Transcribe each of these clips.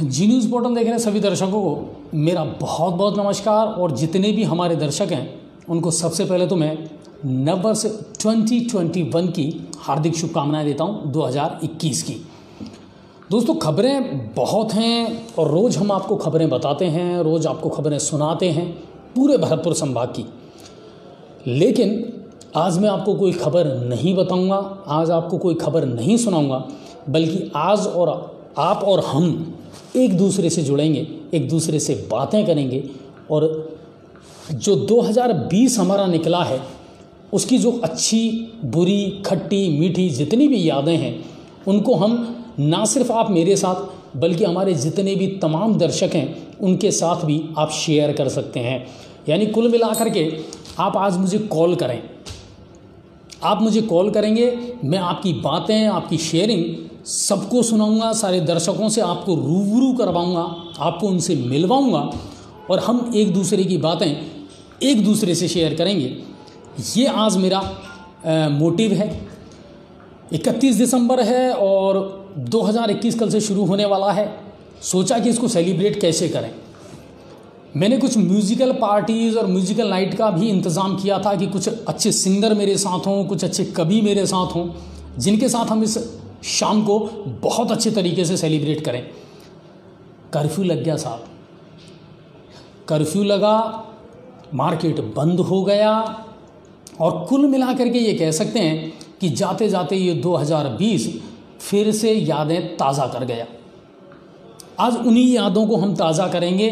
जी news portal देख रहे सभी दर्शकों को मेरा बहुत बहुत नमस्कार। और जितने भी हमारे दर्शक हैं उनको सबसे पहले तो मैं नववर्ष 2021 की हार्दिक शुभकामनाएं देता हूं 2021 की। दोस्तों, खबरें बहुत हैं और रोज़ हम आपको खबरें बताते हैं, रोज़ आपको खबरें सुनाते हैं पूरे भरतपुर संभाग की। लेकिन आज मैं आपको कोई खबर नहीं बताऊंगा, आज आपको कोई खबर नहीं सुनाऊंगा, बल्कि आज और आप और हम एक दूसरे से जुड़ेंगे, एक दूसरे से बातें करेंगे और जो 2020 हमारा निकला है उसकी जो अच्छी बुरी खट्टी मीठी जितनी भी यादें हैं उनको हम ना सिर्फ आप मेरे साथ बल्कि हमारे जितने भी तमाम दर्शक हैं उनके साथ भी आप शेयर कर सकते हैं। यानी कुल मिलाकर के आप आज मुझे कॉल करें, आप मुझे कॉल करेंगे, मैं आपकी बातें, आपकी शेयरिंग सबको सुनाऊंगा, सारे दर्शकों से आपको रूबरू करवाऊंगा, आपको उनसे मिलवाऊंगा और हम एक दूसरे की बातें एक दूसरे से शेयर करेंगे। ये आज मेरा मोटिव है। 31 दिसंबर है और 2021 कल से शुरू होने वाला है। सोचा कि इसको सेलिब्रेट कैसे करें। मैंने कुछ म्यूज़िकल पार्टीज़ और म्यूज़िकल नाइट का भी इंतज़ाम किया था कि कुछ अच्छे सिंगर मेरे साथ हों, कुछ अच्छे कवि मेरे साथ हों, जिनके साथ हम इस शाम को बहुत अच्छे तरीके से सेलिब्रेट करें। कर्फ्यू लग गया साहब, कर्फ्यू लगा, मार्केट बंद हो गया और कुल मिलाकर के ये कह सकते हैं कि जाते जाते ये 2020 फिर से यादें ताज़ा कर गया। आज उन्हीं यादों को हम ताज़ा करेंगे।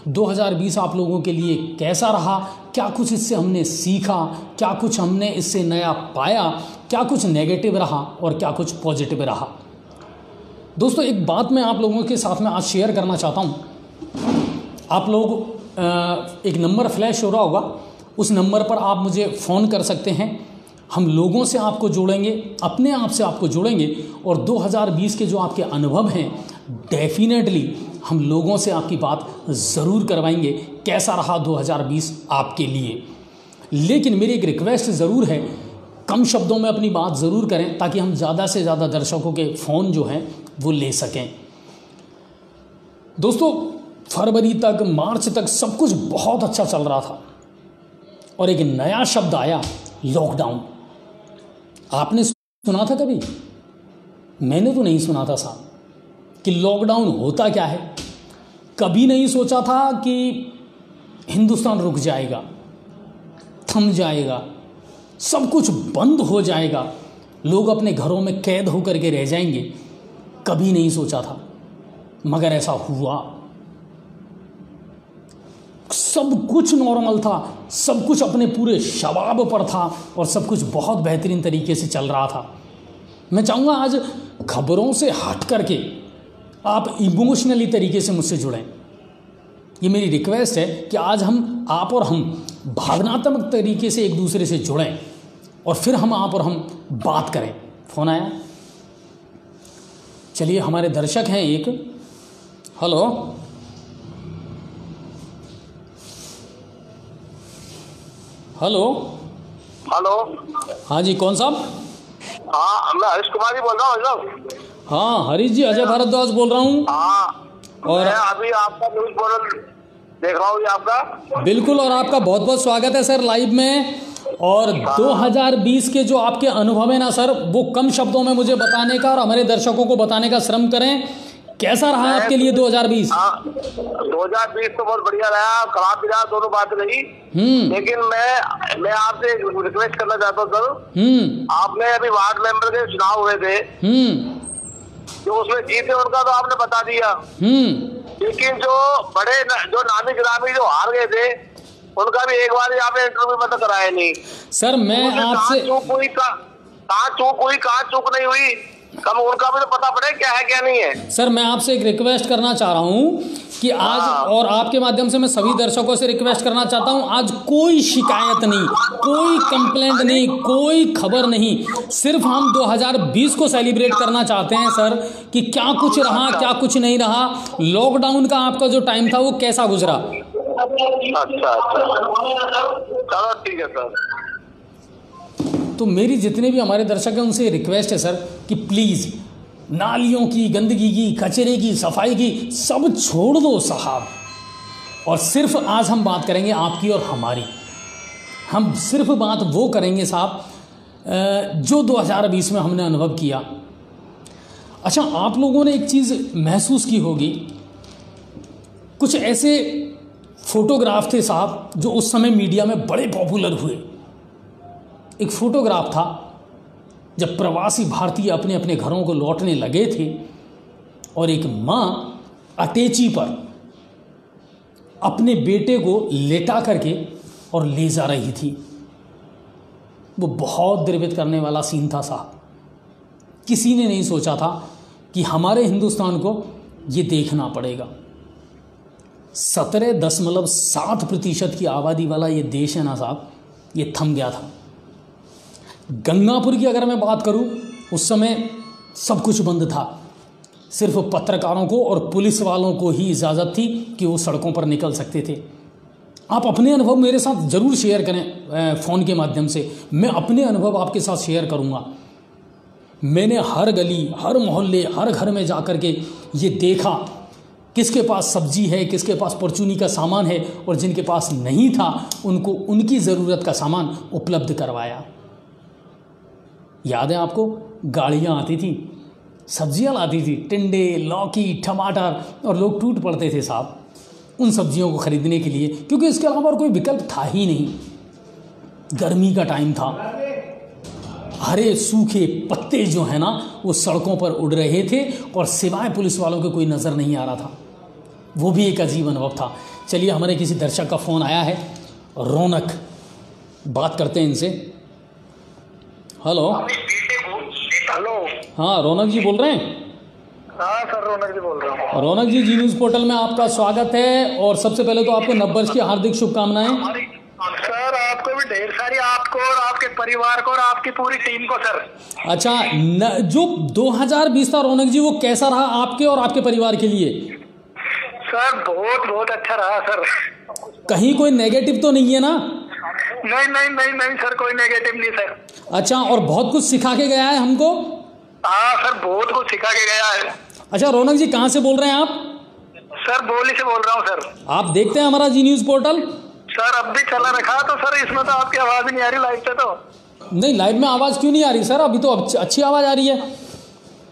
2020 आप लोगों के लिए कैसा रहा, क्या कुछ इससे हमने सीखा, क्या कुछ हमने इससे नया पाया, क्या कुछ नेगेटिव रहा और क्या कुछ पॉजिटिव रहा। दोस्तों, एक बात मैं आप लोगों के साथ में आज शेयर करना चाहता हूँ। आप लोग एक नंबर फ्लैश हो रहा होगा, उस नंबर पर आप मुझे फ़ोन कर सकते हैं। हम लोगों से आपको जोड़ेंगे, अपने आप से आपको जोड़ेंगे और 2020 के जो आपके अनुभव हैं डेफिनेटली हम लोगों से आपकी बात ज़रूर करवाएंगे, कैसा रहा 2020 आपके लिए। लेकिन मेरी एक रिक्वेस्ट ज़रूर है, कम शब्दों में अपनी बात ज़रूर करें ताकि हम ज़्यादा से ज़्यादा दर्शकों के फ़ोन जो हैं वो ले सकें। दोस्तों, फरवरी तक, मार्च तक सब कुछ बहुत अच्छा चल रहा था और एक नया शब्द आया, लॉकडाउन। आपने सुना था कभी? मैंने तो नहीं सुना था साहब कि लॉकडाउन होता क्या है। कभी नहीं सोचा था कि हिंदुस्तान रुक जाएगा, थम जाएगा, सब कुछ बंद हो जाएगा, लोग अपने घरों में कैद होकर के रह जाएंगे। कभी नहीं सोचा था, मगर ऐसा हुआ। सब कुछ नॉर्मल था, सब कुछ अपने पूरे शबाब पर था और सब कुछ बहुत बेहतरीन तरीके से चल रहा था। मैं चाहूँगा आज खबरों से हट करके आप इमोशनली तरीके से मुझसे जुड़ें। ये मेरी रिक्वेस्ट है कि आज आप और हम भावनात्मक तरीके से एक दूसरे से जुड़ें और फिर आप और हम बात करें। फ़ोन आया, चलिए हमारे दर्शक हैं एक। Hello, hello, hello. हाँ जी, कौन साहब? हाँ, मैं हरीश कुमार जी बोल रहा हूँ साहब। हाँ हरीश जी, अजय भारद्वाज बोल रहा हूँ। हाँ, और मैं अभी आपका न्यूज़ पोर्टल देख रहा हूँ, ये आपका। बिल्कुल, और आपका बहुत बहुत स्वागत है सर लाइव में। और 2020 के जो आपके अनुभव है ना सर, वो कम शब्दों में मुझे बताने का और हमारे दर्शकों को बताने का श्रम करें। कैसा रहा आपके लिए 2020? 2020 तो बहुत बढ़िया रहा, खराब भी रहा, दोनों बात रही। लेकिन मैं आपसे रिक्वेस्ट करना चाहता हूँ सर। आपने अभी वार्ड मेंबर के चुनाव हुए थे, जो उसमें जीते उनका तो आपने बता दिया। लेकिन जो बड़े जो नामी गिरामी जो हार गए थे उनका भी एक बार आपने इंटरव्यू में तो कराया नहीं सर। मैं आपसे चूक हुई, कहाँ चूक नहीं हुई, कम उनका भी तो पता पड़े क्या है क्या नहीं है। सर, मैं आपसे एक रिक्वेस्ट करना चाह रहा हूँ कि आज और आपके माध्यम से मैं सभी दर्शकों से रिक्वेस्ट करना चाहता हूँ, आज कोई शिकायत नहीं, कोई कंप्लेंट नहीं, कोई खबर नहीं, सिर्फ हम 2020 को सेलिब्रेट करना चाहते हैं सर कि क्या कुछ रहा, क्या कुछ नहीं रहा। लॉकडाउन का आपका जो टाइम था वो कैसा गुजरा? अच्छा, चलो ठीक है सर। तो मेरी जितने भी हमारे दर्शक हैं उनसे रिक्वेस्ट है सर कि प्लीज़ नालियों की गंदगी की, कचरे की, सफाई की, सब छोड़ दो साहब, और सिर्फ आज हम बात करेंगे आपकी और हमारी। हम सिर्फ बात वो करेंगे साहब जो 2020 में हमने अनुभव किया। अच्छा, आप लोगों ने एक चीज़ महसूस की होगी, कुछ ऐसे फोटोग्राफ थे साहब जो उस समय मीडिया में बड़े पॉपुलर हुए। एक फोटोग्राफ था जब प्रवासी भारतीय अपने अपने घरों को लौटने लगे थे और एक माँ अटैची पर अपने बेटे को लेटा करके और ले जा रही थी। वो बहुत द्रवित करने वाला सीन था साहब। किसी ने नहीं सोचा था कि हमारे हिंदुस्तान को ये देखना पड़ेगा। 17.7% की आबादी वाला ये देश है ना साहब, ये थम गया था। गंगापुर की अगर मैं बात करूं, उस समय सब कुछ बंद था। सिर्फ पत्रकारों को और पुलिस वालों को ही इजाज़त थी कि वो सड़कों पर निकल सकते थे। आप अपने अनुभव मेरे साथ ज़रूर शेयर करें फ़ोन के माध्यम से, मैं अपने अनुभव आपके साथ शेयर करूंगा। मैंने हर गली, हर मोहल्ले, हर घर में जा कर के ये देखा किसके पास सब्जी है, किसके पास परचूनी का सामान है, और जिनके पास नहीं था उनको उनकी ज़रूरत का सामान उपलब्ध करवाया। याद है आपको, गाड़ियाँ आती थी, सब्जियाँ लाती थी, टिंडे, लौकी, टमाटर, और लोग टूट पड़ते थे साहब उन सब्जियों को ख़रीदने के लिए, क्योंकि इसके अलावा और कोई विकल्प था ही नहीं। गर्मी का टाइम था, हरे सूखे पत्ते जो है ना वो सड़कों पर उड़ रहे थे और सिवाय पुलिस वालों के कोई नज़र नहीं आ रहा था। वो भी एक अजीब अनुभव था। चलिए, हमारे किसी दर्शक का फ़ोन आया है, रौनक, बात करते हैं इनसे। हेलो। हेलो। हाँ, रौनक जी बोल रहे हैं? हाँ सर, रौनक जी बोल रहा हूँ। रौनक जी, जी न्यूज़ पोर्टल में आपका स्वागत है, और सबसे पहले तो आपको नववर्ष की हार्दिक शुभकामनाएं। सर आपको भी ढेर सारी, आपको और आपके परिवार को और आपकी पूरी टीम को सर। अच्छा, जो 2020 था रौनक जी, वो कैसा रहा आपके और आपके परिवार के लिए? सर बहुत बहुत अच्छा रहा सर। कहीं कोई नेगेटिव तो नहीं है ना? नहीं नहीं नहीं नहीं सर, कोई नेगेटिव नहीं सर। अच्छा, और बहुत कुछ सिखा के गया है हमको? हाँ सर, बहुत कुछ सिखा के गया है। अच्छा रौनक जी, कहाँ से बोल रहे हैं आप? सर बोली से बोल रहा हूँ सर। आप देखते हैं हमारा जी न्यूज़ पोर्टल? सर अब भी चला रखा, तो सर इसमें तो आपकी आवाज़ ही नहीं आ रही लाइव पे। तो नहीं, लाइव में आवाज़ क्यों नहीं आ रही सर? अभी तो अच्छी आवाज़ आ रही है। नहीं,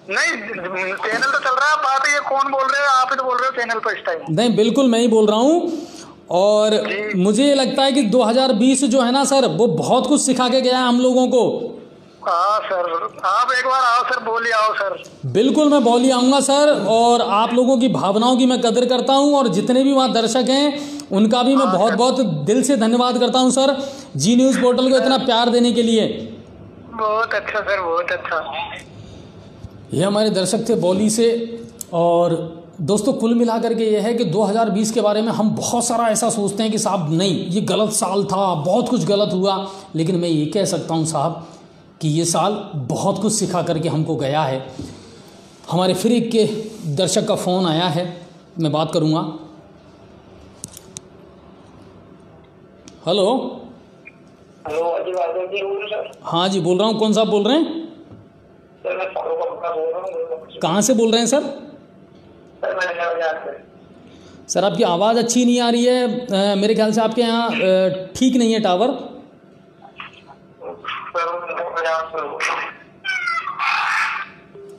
चैनल तो चल रहा है। बात ये कौन बोल रहे हो? आप ही तो बोल रहे हो चैनल पर इस टाइम। नहीं, बिल्कुल मैं ही बोल रहा हूँ, और मुझे ये लगता है कि 2020 जो है ना सर, वो बहुत कुछ सिखा के गया है हम लोगों को। हाँ सर, आप एक बार आओ सर, बोलिए आओ सर। बिल्कुल, मैं बोली आऊँगा सर, और आप लोगों की भावनाओं की मैं कदर करता हूँ, और जितने भी वहाँ दर्शक हैं उनका भी मैं बहुत बहुत दिल से धन्यवाद करता हूँ सर, जी न्यूज़ पोर्टल को इतना प्यार देने के लिए। बहुत अच्छा सर, बहुत अच्छा। ये हमारे दर्शक थे बौली से। और दोस्तों, कुल मिलाकर के ये है कि 2020 के बारे में हम बहुत सारा ऐसा सोचते हैं कि साहब नहीं, ये गलत साल था, बहुत कुछ गलत हुआ, लेकिन मैं ये कह सकता हूँ साहब कि ये साल बहुत कुछ सिखा करके हमको गया है। हमारे फिर एक के दर्शक का फ़ोन आया है, मैं बात करूँगा। हेलो। हाँ जी, बोल रहा हूँ। कौन साहब बोल रहे हैं? कहाँ से बोल रहे हैं सर? सर आपकी आवाज़ अच्छी नहीं आ रही है, मेरे ख्याल से आपके यहाँ ठीक नहीं है टावर।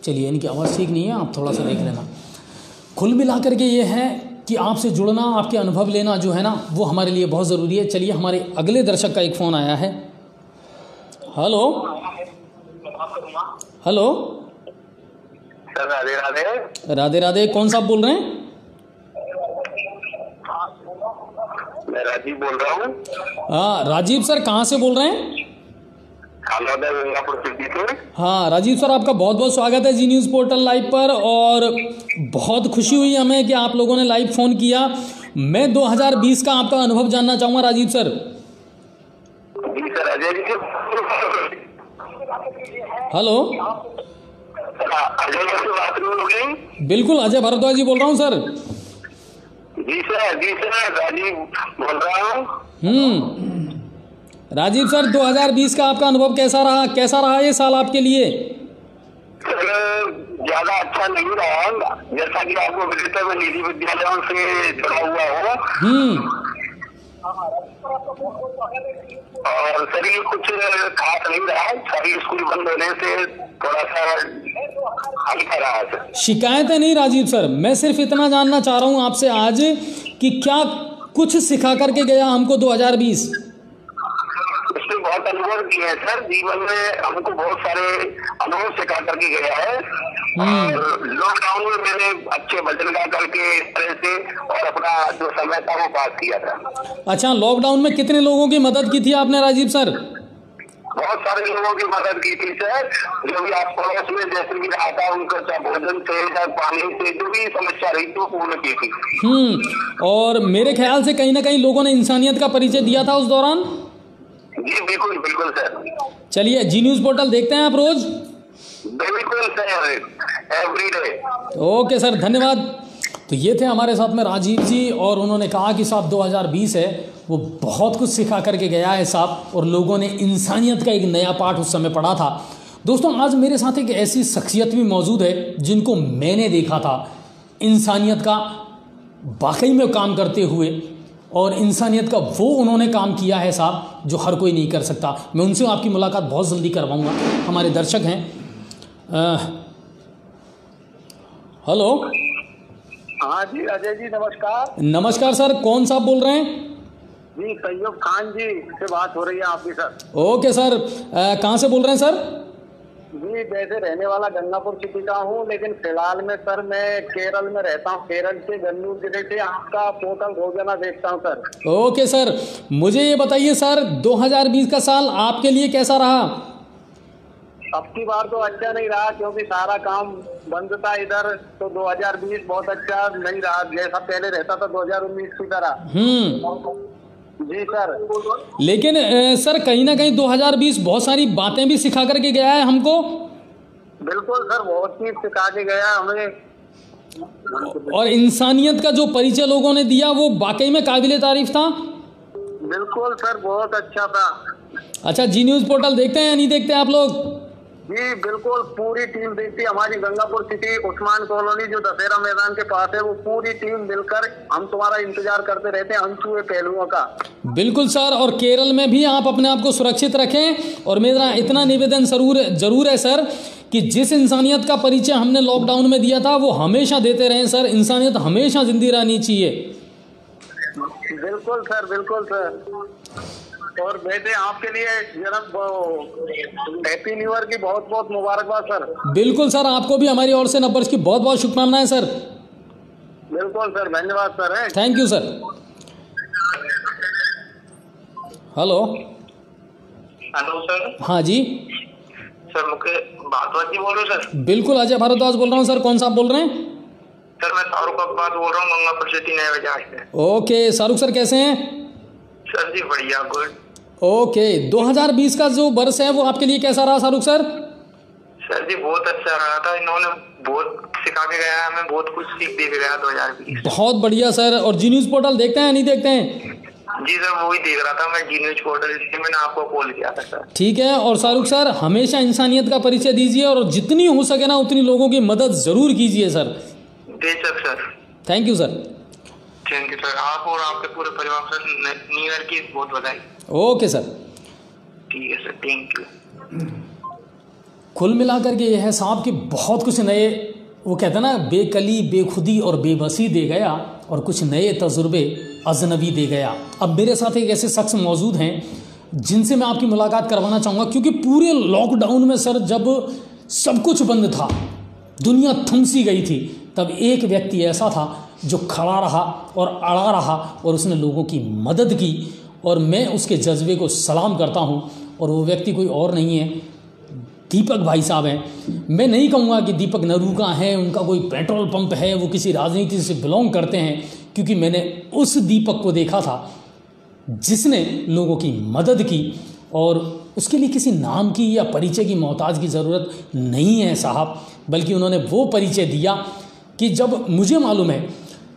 चलिए, इनकी आवाज़ ठीक नहीं है, आप थोड़ा सा देख लेना। कुल मिला करके ये है कि आपसे जुड़ना, आपके अनुभव लेना जो है ना, वो हमारे लिए बहुत ज़रूरी है। चलिए, हमारे अगले दर्शक का एक फ़ोन आया है। हेलो। हेलो। राधे राधे। राधे राधे। कौन साहब बोल रहे हैं? मैं राजीव बोल रहा हूँ। हाँ राजीव सर, कहाँ से बोल रहे हैं? हाँ राजीव सर, आपका बहुत बहुत स्वागत है जी न्यूज़ पोर्टल लाइव पर, और बहुत खुशी हुई हमें कि आप लोगों ने लाइव फ़ोन किया। मैं 2020 का आपका अनुभव जानना चाहूँगा राजीव सर। हेलो। बिल्कुल, अजय भारद्वाज जी बोल रहा हूँ सर। जी सर राजीव बोल रहा हूँ। राजीव सर, 2020 का आपका अनुभव कैसा रहा ये साल आपके लिए? ज्यादा अच्छा नहीं रहा, जैसा कि आपको विदित में निजी विद्यालयों से जुड़ा हुआ हो। और शरीर कुछ खास नहीं रहा, सारी स्कूल बंद होने से थोड़ा सा हल्का रहा सर। शिकायतें नहीं राजीव सर, मैं सिर्फ इतना जानना चाह रहा हूं आपसे आज कि क्या कुछ सिखा करके गया हमको 2020? इसमें बहुत अनुभव किए हैं सर, जीवन में हमको बहुत सारे अनुभव सिखा करके गया है। और लॉकडाउन में मैंने अच्छे भजन गा करके इस तरह से और अपना जो समय था वो पास किया था। अच्छा, लॉकडाउन में कितने लोगों की मदद की थी आपने राजीव सर? बहुत सारे लोगों की मदद की थी सर, जो भी आस पड़ोस में जैसे भी रहा था उनको चाहे भोजन से चाहे पानी से जो भी समस्या रही थी वो पूर्ण की थी। और मेरे ख्याल से कहीं ना कहीं लोगों ने इंसानियत का परिचय दिया था उस दौरान। जी बिल्कुल बिल्कुल सर। चलिए, जी न्यूज पोर्टल देखते हैं आप रोज? बिल्कुल सर, एवरीडे। ओके सर, धन्यवाद। तो ये थे हमारे साथ में राजीव जी, और उन्होंने कहा कि साहब 2020 है वो बहुत कुछ सिखा करके गया है साहब, और लोगों ने इंसानियत का एक नया पाठ उस समय पढ़ा था। दोस्तों, आज मेरे साथ एक ऐसी शख्सियत भी मौजूद है जिनको मैंने देखा था इंसानियत का वाकई में काम करते हुए, और इंसानियत का वो उन्होंने काम किया है साहब जो हर कोई नहीं कर सकता। मैं उनसे आपकी मुलाकात बहुत जल्दी करवाऊंगा। हमारे दर्शक हैं। हेलो। हाँ जी अजय जी, नमस्कार। नमस्कार सर, कौन साहब बोल रहे हैं? जी सैयद खान जी से बात हो रही है आपकी सर। ओके सर, कहाँ से बोल रहे हैं सर? जी वैसे रहने वाला गंगापुर सिटी का हूँ, लेकिन फिलहाल में सर मैं केरल में रहता हूँ। केरल से गन्नूर जिले से आपका पोर्टल रोजाना देखता हूँ सर। ओके सर, मुझे ये बताइए सर, 2020 का साल आपके लिए कैसा रहा? अब की बार तो अच्छा नहीं रहा, क्योंकि सारा काम बंद था इधर, तो 2020 बहुत अच्छा नहीं रहा जैसा पहले रहता था 2019 की तरह। जी सर। लेकिन सर कहीं ना कहीं 2020 बहुत सारी बातें भी सिखा करके गया है हमको। बिल्कुल सर, बहुत चीज सिखा के गया हमें, और इंसानियत का जो परिचय लोगों ने दिया वो वाकई में काबिले तारीफ था। बिल्कुल सर, बहुत अच्छा था। अच्छा, जी न्यूज पोर्टल देखते हैं या नहीं देखते आप लोग? जी बिल्कुल, पूरी टीम देखती है। हमारी गंगापुर सिटी उस्मान कॉलोनी जो दशहरा मैदान के पास है, वो पूरी टीम मिलकर हम तुम्हारा इंतजार करते रहते हैं अनछुए पहलुओं का। बिल्कुल सर, और केरल में भी आप अपने आप को सुरक्षित रखें। और मेरा इतना निवेदन जरूर है सर कि जिस इंसानियत का परिचय हमने लॉकडाउन में दिया था वो हमेशा देते रहें सर। इंसानियत हमेशा जिंदी रहनी चाहिए। बिल्कुल सर, बिल्कुल सर। और वैसे आपके लिए जन्म हैप्पी न्यू ईयर की बहुत बहुत मुबारकबाद सर। बिल्कुल सर, आपको भी हमारी ओर से नववर्ष की बहुत बहुत शुभकामनाएं सर। बिल्कुल सर, धन्यवाद सर। है, thank you sir. Hello. Hello sir. हाँ जी सर, मुझे भारद्वाज जी बोल रहे हो सर? बिल्कुल, अजय भारद्वाज बोल रहा हूँ सर। कौन साहब बोल रहे हैं? सर मैं शाहरुख अब्बास बोल रहा हूँ, गंगापुर सिटी नए बाजार से। ओके शाहरुख सर, कैसे हैं? सर जी बढ़िया, गुड। ओके, 2020 का जो वर्ष है वो आपके लिए कैसा रहा शाहरुख सर? सर जी बहुत अच्छा रहा था, इन्होंने बहुत सिखा के गया, हमें बहुत कुछ सीख दे के गया 2020। बहुत बढ़िया सर। और जी न्यूज पोर्टल देखते हैं या नहीं देखते हैं? जी सर, वो ही देख रहा था मैं, जी न्यूज पोर्टल, इसलिए मैंने आपको कॉल किया था सर। ठीक है। और शाहरुख सर, हमेशा इंसानियत का परिचय दीजिए और जितनी हो सके ना उतनी लोगों की मदद जरूर कीजिए सर। बेशक sir. Thank you sir. Thank you sir. आप और आपके पूरे परिवार को न्यू ईयर की बहुत बधाई। Okay sir. ठीक है सर, थैंक यू। कुल मिलाकर के यह है साहब कि बहुत कुछ नए, वो कहते हैं ना, बेकली बेखुदी और बेबसी दे गया और कुछ नए तजुर्बे अजनबी दे गया। अब मेरे साथ एक ऐसे शख्स मौजूद हैं जिनसे मैं आपकी मुलाकात करवाना चाहूँगा, क्योंकि पूरे लॉकडाउन में सर जब सब कुछ बंद था, दुनिया थम सी गई थी, तब एक व्यक्ति ऐसा था जो खड़ा रहा और अड़ा रहा और उसने लोगों की मदद की, और मैं उसके जज्बे को सलाम करता हूँ। और वो व्यक्ति कोई और नहीं है, दीपक भाई साहब हैं। मैं नहीं कहूँगा कि दीपक नरूका हैं, उनका कोई पेट्रोल पंप है, वो किसी राजनीति से बिलोंग करते हैं, क्योंकि मैंने उस दीपक को देखा था जिसने लोगों की मदद की, और उसके लिए किसी नाम की या परिचय की मोहताज की ज़रूरत नहीं है साहब, बल्कि उन्होंने वो परिचय दिया कि जब मुझे मालूम है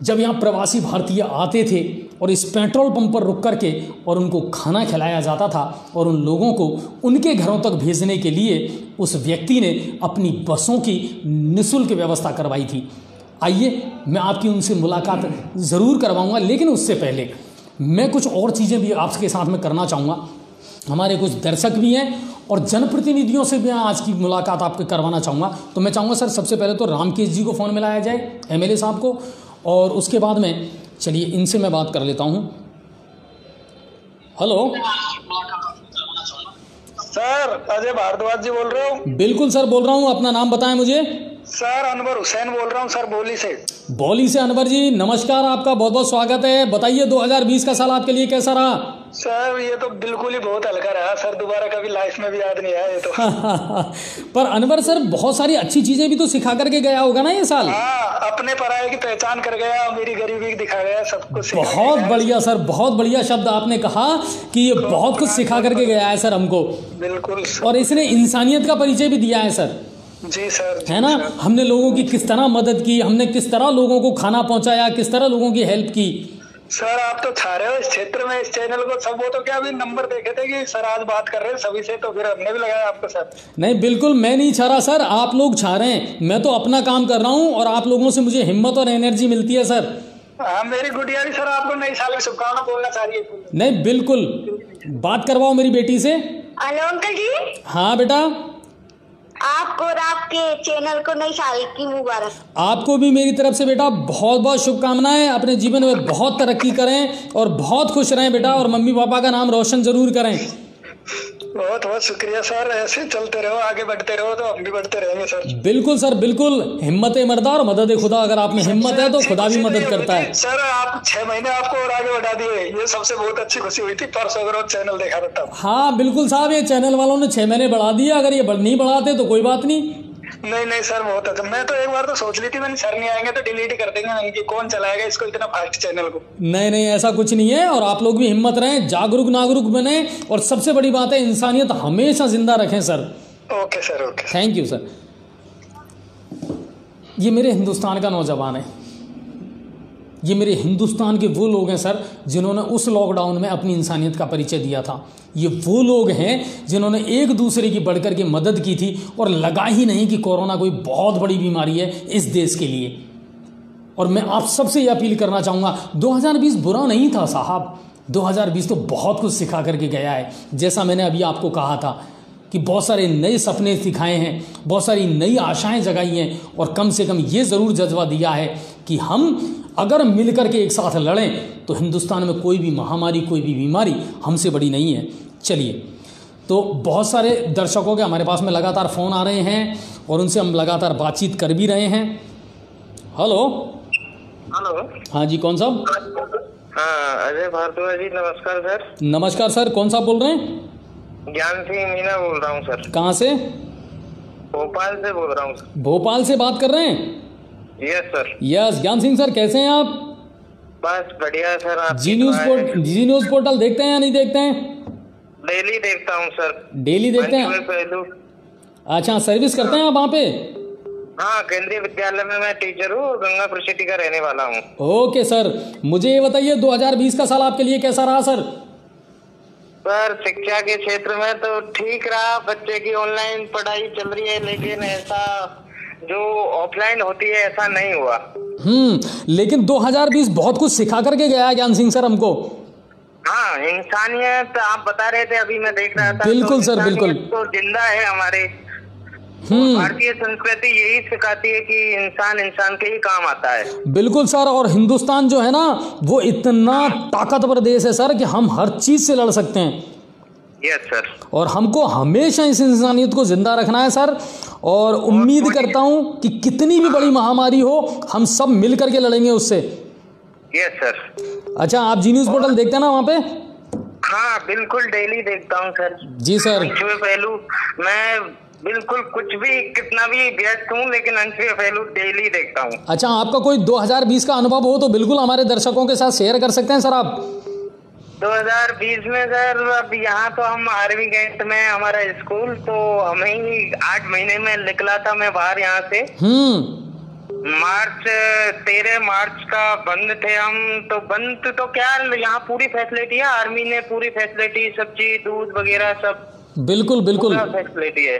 जब यहाँ प्रवासी भारतीय आते थे और इस पेट्रोल पंप पर रुक करके और उनको खाना खिलाया जाता था और उन लोगों को उनके घरों तक भेजने के लिए उस व्यक्ति ने अपनी बसों की निःशुल्क व्यवस्था करवाई थी। आइए मैं आपकी उनसे मुलाकात ज़रूर करवाऊंगा, लेकिन उससे पहले मैं कुछ और चीज़ें भी आपके साथ में करना चाहूँगा। हमारे कुछ दर्शक भी हैं और जनप्रतिनिधियों से भी आज की मुलाकात आपके करवाना चाहूँगा। तो मैं चाहूँगा सर सबसे पहले तो रामकेश जी को फ़ोन मिलाया जाए, एमएलए साहब को, और उसके बाद में चलिए इनसे मैं बात कर लेता हूँ। हेलो सर, अजय भारद्वाज जी बोल रहे हो? बिल्कुल सर बोल रहा हूँ, अपना नाम बताएं मुझे। सर अनवर हुसैन बोल रहा हूँ सर, बौली से। बौली से अनवर जी, नमस्कार, आपका बहुत बहुत स्वागत है। बताइए 2020 का साल आपके लिए कैसा रहा? सर ये तो बिल्कुल ही बहुत हल्का रहा सर, दोबारा कभी लाइफ में भी याद नहीं आया ये तो। पर अनवर सर बहुत सारी अच्छी चीजें भी तो सिखा करके गया होगा ना ये साल? हाँ, अपने पराये की पहचान कर गया, मेरी गरीबी दिखा गया, सब कुछ। बहुत बढ़िया सर, बहुत बढ़िया शब्द आपने कहा कि ये बहुत कुछ सिखा करके गया है सर हमको। बिल्कुल। और इसने इंसानियत का परिचय भी दिया है सर। जी सर, है ना? हमने लोगों की किस तरह मदद की, हमने किस तरह लोगों को खाना पहुंचाया, किस तरह लोगों की हेल्प की। सर आप तो छा रहे हो इस क्षेत्र में, इस चैनल को। सब वो तो क्या अभी नंबर देखे थे कि सर आज बात कर रहे हैं सभी से, तो फिर हमने भी लगाया आपको सर। नहीं बिल्कुल मैं नहीं छा रहा सर, आप लोग छा रहे हैं। मैं तो अपना काम कर रहा हूँ और आप लोगों से मुझे हिम्मत और एनर्जी मिलती है सर। हाँ, मेरी गुड़िया भी सर आपको नई साल की शुभकामना बोलना चाह रही है। नहीं बिल्कुल, बात करवाओ मेरी बेटी से। हेलो अंकल जी। हाँ बेटा। आपको और आपके चैनल को नई साल की मुबारक। आपको भी मेरी तरफ से बेटा बहुत बहुत शुभकामनाएं। अपने जीवन में बहुत तरक्की करें और बहुत खुश रहें बेटा, और मम्मी पापा का नाम रोशन जरूर करें। बहुत बहुत शुक्रिया सर, ऐसे चलते रहो, आगे बढ़ते रहो तो हम भी बढ़ते रहेंगे सर। बिल्कुल सर बिल्कुल, हिम्मत मर्दा और मदद खुदा। अगर आप में हिम्मत है तो खुदा भी मदद करता है। सर आप 6 महीने आपको और आगे बढ़ा दिए, ये सबसे बहुत अच्छी खुशी हुई थी। परसों अगर चैनल देखा था। हाँ बिल्कुल साहब, ये चैनल वालों ने 6 महीने बढ़ा दिया। अगर ये नहीं बढ़ाते तो कोई बात नहीं। नहीं सर बहुत अच्छा। मैं तो एक बार तो सोच ली थी, मैंने सर नहीं आएंगे तो डिलीट कर देंगे, मैंने कि कौन चलाएगा इसको इतना फास्ट चैनल को। नहीं ऐसा कुछ नहीं है। और आप लोग भी हिम्मत रहें, जागरूक नागरूक बने, और सबसे बड़ी बात है इंसानियत हमेशा जिंदा रखें sir. Okay sir, okay. Thank you sir. ये मेरे हिंदुस्तान का नौजवान है, ये मेरे हिंदुस्तान के वो लोग हैं सर जिन्होंने उस लॉकडाउन में अपनी इंसानियत का परिचय दिया था। ये वो लोग हैं जिन्होंने एक दूसरे की बढ़कर के मदद की थी, और लगा ही नहीं कि कोरोना कोई बहुत बड़ी बीमारी है इस देश के लिए। और मैं आप सबसे ये अपील करना चाहूँगा, 2020 बुरा नहीं था साहब, 2020 तो बहुत कुछ सिखा करके गया है। जैसा मैंने अभी आपको कहा था कि बहुत सारे नए सपने सिखाए हैं, बहुत सारी नई आशाएं जगाई हैं, और कम से कम ये ज़रूर जज्बा दिया है कि हम अगर मिलकर के एक साथ लड़ें तो हिंदुस्तान में कोई भी महामारी, कोई भी बीमारी हमसे बड़ी नहीं है। चलिए, तो बहुत सारे दर्शकों के हमारे पास में लगातार फ़ोन आ रहे हैं और उनसे हम लगातार बातचीत कर भी रहे हैं। हेलो। हाँ जी, कौन साहब? हाँ, अजय भारद्वाज जी, नमस्कार सर। नमस्कार सर, कौन साहब बोल रहे हैं? ज्ञान सिंह मीना बोल रहा हूँ सर। कहाँ से? भोपाल से बोल रहा हूँ सर। भोपाल से बात कर रहे हैं? Yes sir. यस, ज्ञान सिंह सर कैसे हैं आप? बस बढ़िया सर। आप जी न्यूज़ पोर्टल देखते हैं या नहीं देखते हैं? डेली देखता हूँ सर। डेली देखते हैं? अच्छा, सर्विस करते हैं आप वहाँ पे? हाँ, केंद्रीय विद्यालय में मैं टीचर हूँ, गंगापुर सिटी का रहने वाला हूँ। ओके सर, मुझे ये बताइए 2020 का साल आपके लिए कैसा रहा सर? सर शिक्षा के क्षेत्र में तो ठीक रहा, बच्चे की ऑनलाइन पढ़ाई चल रही है, लेकिन ऐसा जो ऑफलाइन होती है ऐसा नहीं हुआ। लेकिन 2020 बहुत कुछ सिखा करके गया है ज्ञान सिंह सर हमको। हाँ, इंसानियत आप बता रहे थे, अभी मैं देख रहा था। बिल्कुल तो सर, बिल्कुल तो जिंदा है हमारे। भारतीय संस्कृति यही सिखाती है कि इंसान इंसान के ही काम आता है। बिल्कुल सर, और हिंदुस्तान जो है ना वो इतना ताकतवर देश है सर कि हम हर चीज से लड़ सकते हैं। Yes sir. और हमको हमेशा इस इंसानियत को जिंदा रखना है सर, और उम्मीद करता हूं कि कितनी भी बड़ी महामारी हो हम सब मिल करके लड़ेंगे उससे। Yes sir. अच्छा, आप जी न्यूज़ पोर्टल देखते हैं ना वहाँ पे? हाँ बिल्कुल, डेली देखता हूँ सर। जी सर। अंशुए पहलू, मैं बिल्कुल कुछ भी कितना भी व्यस्त हूँ, लेकिन अंशुए पहलू डेली देखता हूँ। अच्छा, आपका कोई 2020 का अनुभव हो तो बिल्कुल हमारे दर्शकों के साथ शेयर कर सकते हैं सर आप। 2020 में सर, अब यहाँ तो हम 8वीं कैंट में हमारा स्कूल, तो हमें ही 8 महीने में निकला था मैं बाहर यहाँ से। मार्च 13 मार्च का बंद थे हम, तो बंद तो क्या, यहाँ पूरी फैसिलिटी है, आर्मी ने पूरी फैसिलिटी, सब्जी दूध वगैरह सब बिल्कुल बिल्कुल फैसिलिटी है।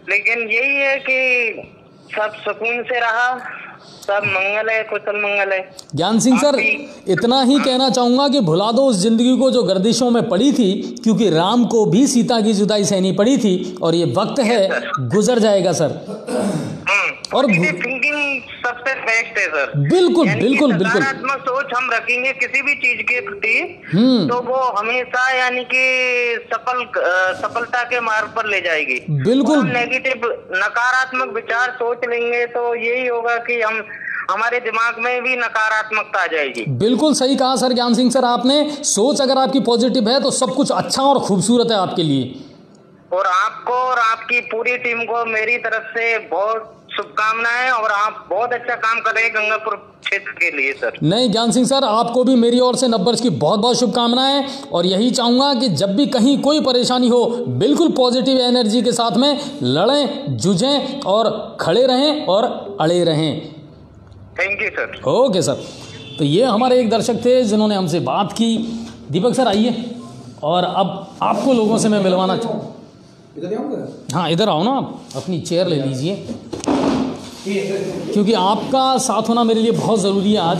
लेकिन यही है कि सब सुकून से रहा, सब मंगल है, कुशल मंगल है। ज्ञान सिंह सर, इतना ही कहना चाहूंगा कि भुला दो उस जिंदगी को जो गर्दिशों में पड़ी थी, क्योंकि राम को भी सीता की जुदाई सहनी पड़ी थी और ये वक्त है गुजर जाएगा सर। और थिंकिंग सबसे बेस्ट है सर। बिल्कुल बिल्कुल बिल्कुल सकारात्मक सोच हम रखेंगे किसी भी चीज के प्रति, तो वो हमेशा यानी कि सफलता के मार्ग पर ले जाएगी। बिल्कुल नेगेटिव नकारात्मक विचार सोच लेंगे तो यही होगा कि हमारे दिमाग में भी नकारात्मकता आ जाएगी। बिल्कुल सही कहा सर ज्ञान सिंह सर आपने। सोच अगर आपकी पॉजिटिव है तो सब कुछ अच्छा और खूबसूरत है आपके लिए। और आपको और आपकी पूरी टीम को मेरी तरफ से बहुत शुभकामनाएं, और आप बहुत अच्छा काम कर रहे हैं गंगापुर क्षेत्र के लिए सर। नहीं ज्ञान सिंह सर, आपको भी मेरी ओर से नववर्ष की बहुत बहुत शुभकामनाएं, और यही चाहूंगा कि जब भी कहीं कोई परेशानी हो बिल्कुल पॉजिटिव एनर्जी के साथ में लड़ें, जूझें और खड़े रहें और अड़े रहें। Thank you sir. Okay sir. तो ये हमारे एक दर्शक थे जिन्होंने हमसे बात की। दीपक सर आइए, और अब आपको लोगों से मैं मिलवाना चाहूँ। हाँ इधर आओ ना, आप अपनी चेयर ले लीजिए, क्योंकि आपका साथ होना मेरे लिए बहुत ज़रूरी है आज।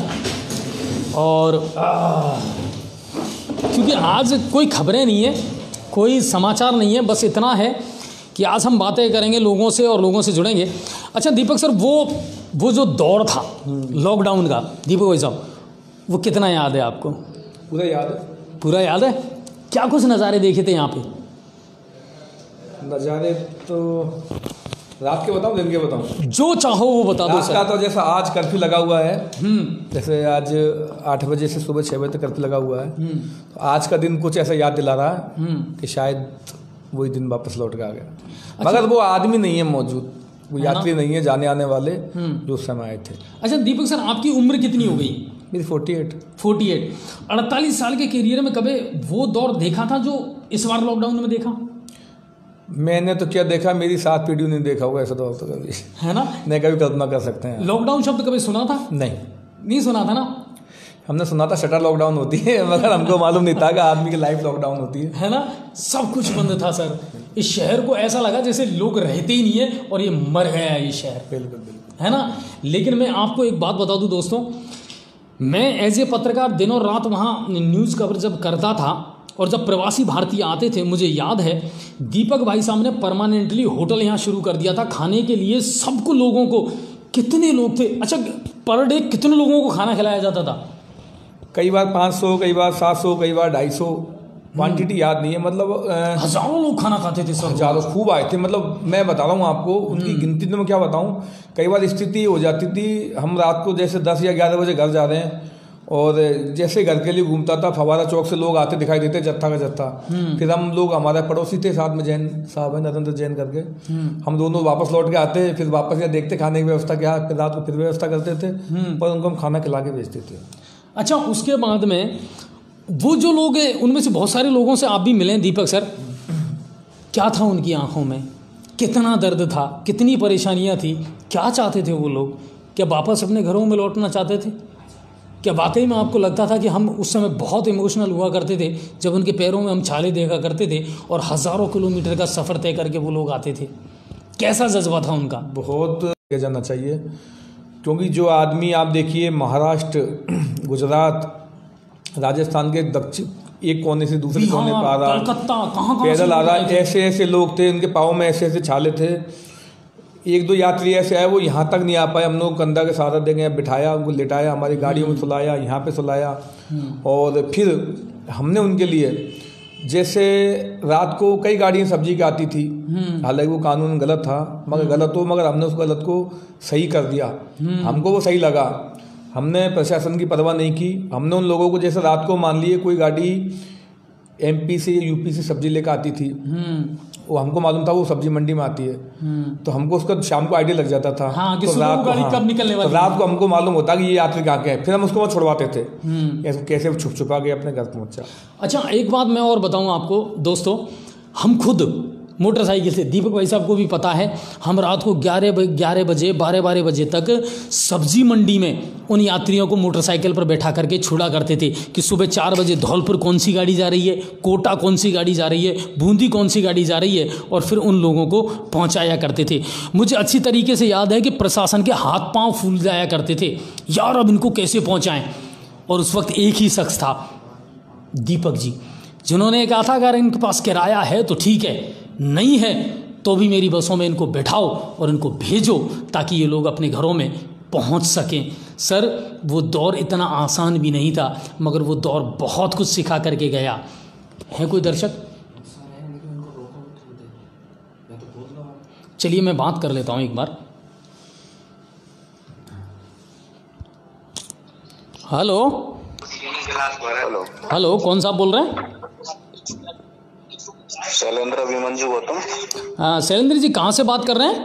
और क्योंकि आज कोई खबरें नहीं है, कोई समाचार नहीं है, बस इतना है कि आज हम बातें करेंगे लोगों से और लोगों से जुड़ेंगे। अच्छा दीपक सर, वो जो दौर था लॉकडाउन का, दीपक भाई साहब, वो कितना याद है आपको? पूरा याद है। पूरा याद है? क्या कुछ नज़ारे देखे थे यहाँ पे? नज़ारे तो रात के बताऊं, दिन के बताऊं? जो चाहो वो बता दो सर। रात का तो जैसा आज कर्फ्यू लगा हुआ है, जैसे आज 8 बजे से सुबह 6 बजे तक कर्फ्यू लगा हुआ है, तो आज का दिन कुछ ऐसा याद दिला रहा है कि शायद वही दिन वापस लौट के आ गया। अच्छा। मगर वो आदमी नहीं है मौजूद, वो यात्री नहीं है जाने आने वाले जो उस समय आए थे। अच्छा दीपक सर, आपकी उम्र कितनी हो गई? मेरी 48। 48 साल के करियर में कभी वो दौर देखा था जो इस बार लॉकडाउन में देखा? मैंने तो क्या देखा, मेरी 7 पीढ़ियों ने देखा होगा ऐसा दौर तो कभी, है ना? नहीं कभी कल्पना कर सकते हैं। लॉकडाउन शब्द कभी सुना था? नहीं सुना था ना। हमने सुना था शटर लॉकडाउन होती है, मगर हमको मालूम नहीं था कि आदमी की लाइफ लॉकडाउन होती है ना। सब कुछ बंद था सर। इस शहर को ऐसा लगा जैसे लोग रहते ही नहीं है और ये मर गया ये शहर। बिल्कुल है ना। लेकिन मैं आपको एक बात बता दूं दोस्तों, मैं एज ए पत्रकार दिन और रात वहाँ न्यूज़ कवर जब करता था, और जब प्रवासी भारतीय आते थे, मुझे याद है दीपक भाई साहब ने परमानेंटली होटल यहाँ शुरू कर दिया था खाने के लिए सबको, लोगों को। कितने लोग थे? अच्छा पर डे कितने लोगों को खाना खिलाया जाता था? कई बार 500, कई बार 700, कई बार 250, क्वांटिटी याद नहीं है, मतलब हजारों लोग खाना खाते थे सर। हजारों खूब आए थे, मतलब मैं बता रहा हूँ आपको, उनकी गिनती तो मैं क्या बताऊँ। कई बार स्थिति हो जाती थी, हम रात को जैसे 10 या 11 बजे घर जा रहे हैं, और जैसे घर के लिए घूमता था, फवारा चौक से लोग आते दिखाई देते, जत्था का जत्था। फिर हम लोग, हमारे पड़ोसी थे साथ में, जैन साहब है, नरेंद्र जैन करके, हम दोनों वापस लौट के आते, फिर वापस या देखते खाने की व्यवस्था क्या, फिर रात को फिर व्यवस्था करते थे, पर उनको हम खाना खिला के भेजते थे। अच्छा उसके बाद में वो जो लोग हैं, उनमें से बहुत सारे लोगों से आप भी मिले दीपक सर, क्या था उनकी आंखों में? कितना दर्द था, कितनी परेशानियां थी, क्या चाहते थे वो लोग? क्या वापस अपने घरों में लौटना चाहते थे? क्या वाकई में आपको लगता था कि हम उस समय बहुत इमोशनल हुआ करते थे जब उनके पैरों में हम छाले देखा करते थे और हज़ारों किलोमीटर का सफ़र तय करके वो लोग आते थे? कैसा जज्बा था उनका? बहुत किया जाना चाहिए, क्योंकि जो आदमी आप देखिए महाराष्ट्र, गुजरात, राजस्थान के दक्षिण एक कोने से दूसरे कोने पर आ रहा, पैदल आ रहा, ऐसे ऐसे लोग थे, उनके पाँव में ऐसे ऐसे छाले थे। 1-2 यात्री ऐसे आए, वो यहाँ तक नहीं आ पाए, हम लोग कंधा के सहारा दे गए, बिठाया, उनको लिटाया, हमारी गाड़ियों में सुलाया, यहाँ पे सुलाया, और फिर हमने उनके लिए, जैसे रात को कई गाड़ियाँ सब्जी की आती थी, हालांकि वो कानून गलत था, मगर गलत हो, मगर हमने उस गलत को सही कर दिया। हमको वो सही लगा, हमने प्रशासन की परवाह नहीं की। हमने उन लोगों को, जैसे रात को मान लिए कोई गाड़ी MP से या UP से सब्जी लेकर आती थी, वो हमको मालूम था वो सब्जी मंडी में आती है, तो हमको उसका शाम को आइडिया लग जाता था। कि तो रात को कब निकलने वाली, तो रात को हमको मालूम होता कि ये यात्री कहाँ के हैं, फिर हम उसको वहाँ छुड़वाते थे, कैसे छुपा के अपने घर पहुँचा। अच्छा एक बात मैं और बताऊँ आपको दोस्तों, हम खुद मोटरसाइकिल से। दीपक भाई साहब को भी पता है, हम रात को 11 बजे 12 बजे तक सब्जी मंडी में उन यात्रियों को मोटरसाइकिल पर बैठा करके छोड़ा करते थे कि सुबह 4 बजे धौलपुर कौन सी गाड़ी जा रही है, कोटा कौन सी गाड़ी जा रही है, बूंदी कौन सी गाड़ी जा रही है, और फिर उन लोगों को पहुंचाया करते थे। मुझे अच्छी तरीके से याद है कि प्रशासन के हाथ पांव फूल जाया करते थे, यार अब इनको कैसे पहुंचाएं। और उस वक्त एक ही शख्स था, दीपक जी, जिन्होंने कहा था अगर इनके पास किराया है तो ठीक है, नहीं है तो भी मेरी बसों में इनको बैठाओ और इनको भेजो ताकि ये लोग अपने घरों में पहुंच सकें। सर वो दौर इतना आसान भी नहीं था, मगर वो दौर बहुत कुछ सिखा करके गया है। कोई दर्शक? चलिए मैं बात कर लेता हूं एक बार। हेलो हेलो, कौन साहब बोल रहे हैं? शैलेंद्र अभिमन्यु गौतम। शैलेंद्र जी कहाँ से बात कर रहे हैं?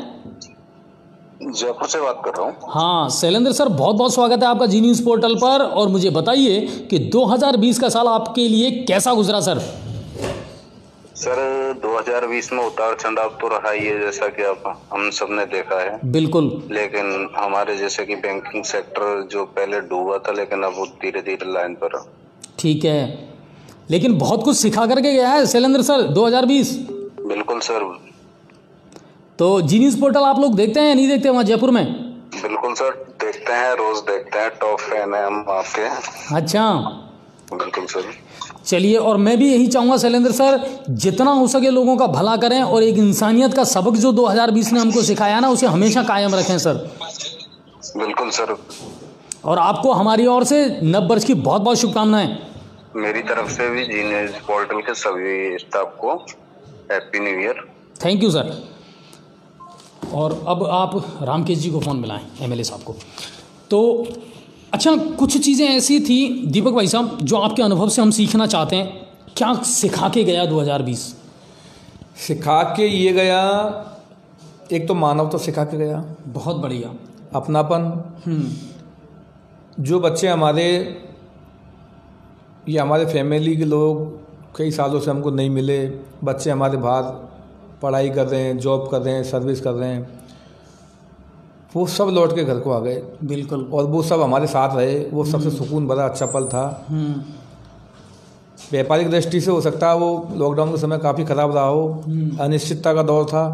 जयपुर से बात कर रहा हूँ। हाँ शैलेंद्र सर, बहुत बहुत स्वागत है आपका जी न्यूज़ पोर्टल पर। और मुझे बताइए कि 2020 का साल आपके लिए कैसा गुजरा सर? सर 2020 में उतार चढ़ाव तो रहा ही है, जैसा कि हम सब ने देखा है। बिल्कुल। लेकिन हमारे जैसे कि बैंकिंग सेक्टर जो पहले डूबा था, लेकिन अब वो धीरे धीरे लाइन पर। ठीक है, लेकिन बहुत कुछ सिखा करके गया है शैलेंद्र सर 2020। बिल्कुल सर। तो जी न्यूज़ पोर्टल आप लोग देखते हैं या नहीं देखते वहाँ जयपुर में? बिल्कुल सर, देखते हैं, रोज देखते हैं, टॉप फैन है हम आपके। अच्छा, बिल्कुल सर। चलिए, और मैं भी यही चाहूँगा शैलेंद्र सर, जितना हो सके लोगों का भला करें और एक इंसानियत का सबक जो 2020 ने हमको सिखाया ना, उसे हमेशा कायम रखें सर। बिल्कुल सर। और आपको हमारी ओर से नव वर्ष की बहुत बहुत शुभकामनाएं। मेरी तरफ से भी जी न्यूज़ पोर्टल के सभी स्टाफ को happy new year. Thank you sir. और अब आप रामकेश जी को फ़ोन मिलाएं, एमएलए साहब को। तो अच्छा, कुछ चीज़ें ऐसी थी दीपक भाई साहब जो आपके अनुभव से हम सीखना चाहते हैं, क्या सिखा के गया 2020? सिखा के ये गया, एक तो मानवता सिखा के गया, बहुत बढ़िया, अपनापन। जो बच्चे हमारे या हमारे फैमिली के लोग कई सालों से हमको नहीं मिले, बच्चे हमारे बाहर पढ़ाई कर रहे हैं, जॉब कर रहे हैं, सर्विस कर रहे हैं, वो सब लौट के घर को आ गए। बिल्कुल। और वो सब हमारे साथ रहे, वो सबसे सुकून भरा अच्छा पल था। व्यापारिक दृष्टि से हो सकता है वो लॉकडाउन के समय काफ़ी ख़राब रहा हो, अनिश्चितता का दौर था,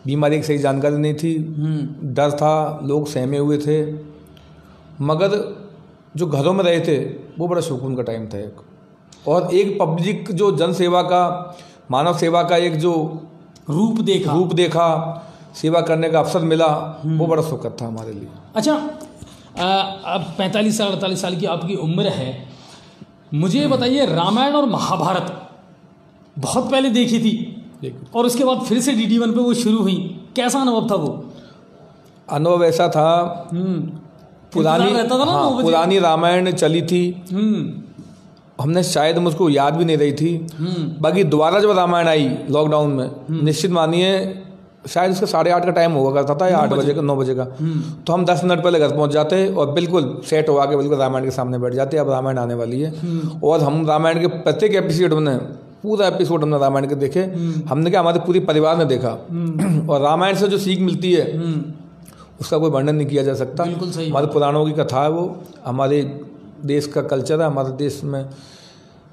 बीमारी की सही जानकारी नहीं थी, डर था, लोग सहमे हुए थे, मगर जो घरों में रहे थे वो बड़ा सुकून का टाइम था एक। और एक पब्लिक जो जन सेवा का, मानव सेवा का एक जो रूप देखा, सेवा करने का अवसर मिला, वो बड़ा सुखद था हमारे लिए। अच्छा, अब 45 साल 48 साल की आपकी उम्र है, मुझे ये बताइए, रामायण और महाभारत बहुत पहले देखी थी और उसके बाद फिर से DD1 पे वो शुरू हुई, कैसा अनुभव था वो? अनुभव ऐसा था, पुरानी रामायण चली थी, हमने शायद मुझको याद भी नहीं रही थी, बाकी दोबारा जब रामायण आई लॉकडाउन में, निश्चित मानिए शायद उसका 8:30 का टाइम हुआ करता था या 8 बजे का, 9 बजे का, तो हम 10 मिनट पहले घर पहुंच जाते और बिल्कुल सेट हुआ के बिल्कुल रामायण के सामने बैठ जाते। अब रामायण आने वाली है और हम रामायण के प्रत्येक एपिसोड में, पूरा एपिसोड हमने रामायण के देखे, हमने क्या हमारे पूरे परिवार ने देखा। और रामायण से जो सीख मिलती है उसका कोई वर्णन नहीं किया जा सकता। हमारे पुराणों की कथा है वो, हमारे देश का कल्चर है, हमारे देश में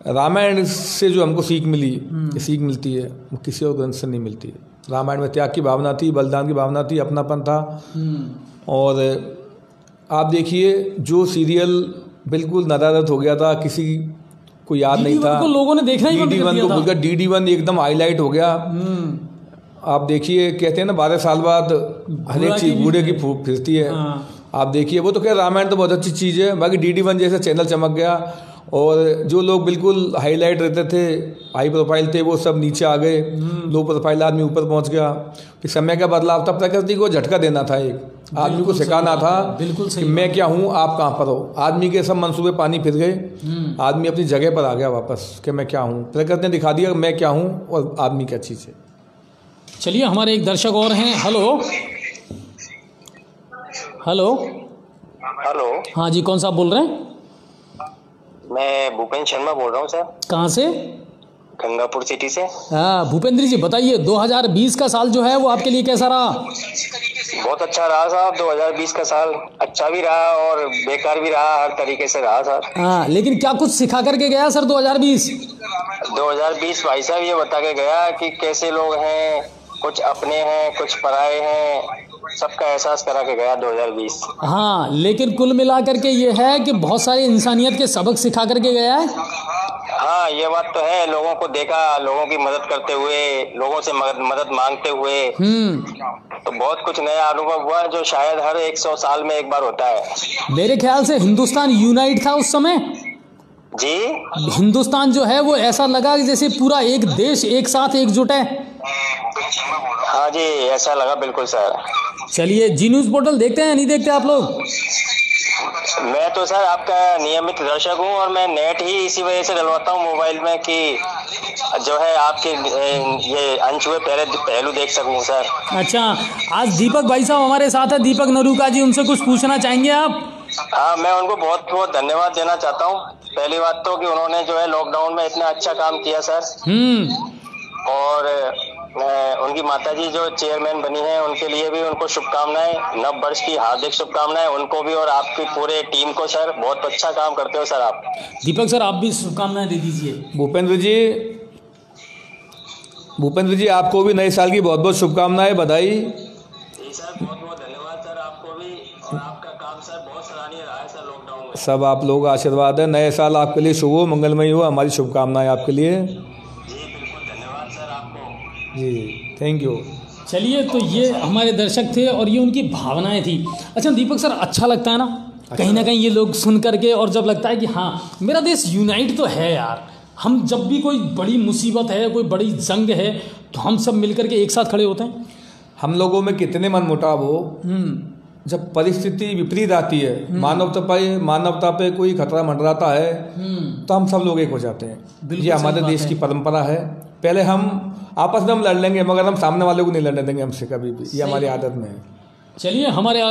रामायण से जो हमको सीख मिलती है वो किसी और ग्रंथ से नहीं मिलती है। रामायण में त्याग की भावना थी, बलिदान की भावना थी, अपनापन था। और आप देखिए जो सीरियल बिल्कुल नदारत हो गया था, किसी को याद नहीं था, लोगों ने देखना ही बंद कर दिया था। DD1 एकदम हाईलाइट हो गया। आप देखिए, कहते हैं ना 12 साल बाद हर एक चीज़ बूढ़े की फूंक फिरती है। आप देखिए, वो तो क्या, रामायण तो बहुत अच्छी चीज़ है, बाकी DD1 जैसे चैनल चमक गया और जो लोग बिल्कुल हाईलाइट रहते थे, हाई प्रोफाइल थे, वो सब नीचे आ गए, लो प्रोफाइल आदमी ऊपर पहुंच गया। फिर समय का बदलाव था, प्रकृति को झटका देना था, एक आदमी को सिखाना था कि मैं क्या हूँ, आप कहाँ पर हो। आदमी के सब मंसूबे पानी फिर गए, आदमी अपनी जगह पर आ गया वापस कि मैं क्या हूँ। प्रकृति ने दिखा दिया मैं क्या हूँ और आदमी क्या चीज़ है। चलिए, हमारे एक दर्शक और हैं। हेलो हेलो हेलो, हाँ जी, कौन सा बोल रहे हैं? मैं भूपेंद्र शर्मा बोल रहा हूँ सर। कहाँ से? गंगापुर सिटी से। हाँ भूपेंद्र जी बताइए, 2020 का साल जो है वो आपके लिए कैसा रहा? बहुत अच्छा रहा साहब, 2020 का साल अच्छा भी रहा और बेकार भी रहा, हर तरीके से रहा सर। हाँ लेकिन क्या कुछ सिखा करके गया सर 2020? 2020 भाई साहब ये बता के गया कि कैसे लोग हैं, कुछ अपने हैं कुछ पराए हैं, सबका एहसास करा के गया 2020। हाँ लेकिन कुल मिला करके ये है कि बहुत सारी इंसानियत के सबक सिखा करके गया है। हाँ ये बात तो है, लोगों को देखा, लोगों की मदद करते हुए, लोगों से मदद मांगते हुए, तो बहुत कुछ नया अनुभव हुआ जो शायद हर 100 साल में एक बार होता है। मेरे ख्याल से हिंदुस्तान यूनाइट था उस समय जी। हिंदुस्तान जो है वो ऐसा लगा कि जैसे पूरा एक देश एक साथ एकजुट है। हाँ जी ऐसा लगा बिल्कुल सर। चलिए जी न्यूज़ पोर्टल देखते हैं नहीं देखते आप लोग? मैं तो सर आपका नियमित दर्शक हूँ और मैं नेट ही इसी वजह से डलवाता हूँ मोबाइल में कि जो है आपके ये अनछुए पहलू देख सकूँ सर। अच्छा आज दीपक भाई साहब हमारे साथ है, दीपक नरूका जी, उनसे कुछ पूछना चाहेंगे आप? हाँ मैं उनको बहुत बहुत धन्यवाद देना चाहता हूँ। पहली बात तो कि उन्होंने जो है लॉकडाउन में इतना अच्छा काम किया सर, और उनकी माताजी जो चेयरमैन बनी है उनके लिए भी उनको शुभकामनाएं, नव वर्ष की हार्दिक शुभकामनाएं उनको भी और आपकी पूरे टीम को सर। बहुत अच्छा काम करते हो सर आप। दीपक सर आप भी शुभकामनाएं दे दीजिए। भूपेंद्र जी आपको भी नए साल की बहुत बहुत शुभकामनाएं, बधाई। जी सर बहुत बहुत धन्यवाद सर आपको भी, और आपका काम सर बहुत सराहनीय रहा है सर लॉकडाउन में। सब आप लोगों का आशीर्वाद है, नए साल आपके लिए शुभ हो, मंगलमय हो, हमारी शुभकामनाएं आपके लिए। जी थैंक यू। चलिए तो ये हमारे दर्शक थे और ये उनकी भावनाएं थी। अच्छा दीपक सर अच्छा लगता है ना कहीं ना कहीं ये लोग सुन करके, और जब लगता है कि हाँ मेरा देश यूनाइट तो है यार, हम जब भी कोई बड़ी मुसीबत है, कोई बड़ी जंग है, तो हम सब मिलकर के एक साथ खड़े होते हैं। हम लोगों में कितने मनमुटाव हो, जब परिस्थिति विपरीत आती है, मानवता पे कोई खतरा मंडराता है, तो हम सब लोग एक हो जाते हैं। ये हमारे देश की परंपरा है। पहले हम आपस में हम लड़ लेंगे मगर हम सामने वाले को नहीं लड़ने देंगे हमसे कभी भी, ये हमारी आदत में है। चलिए हमारे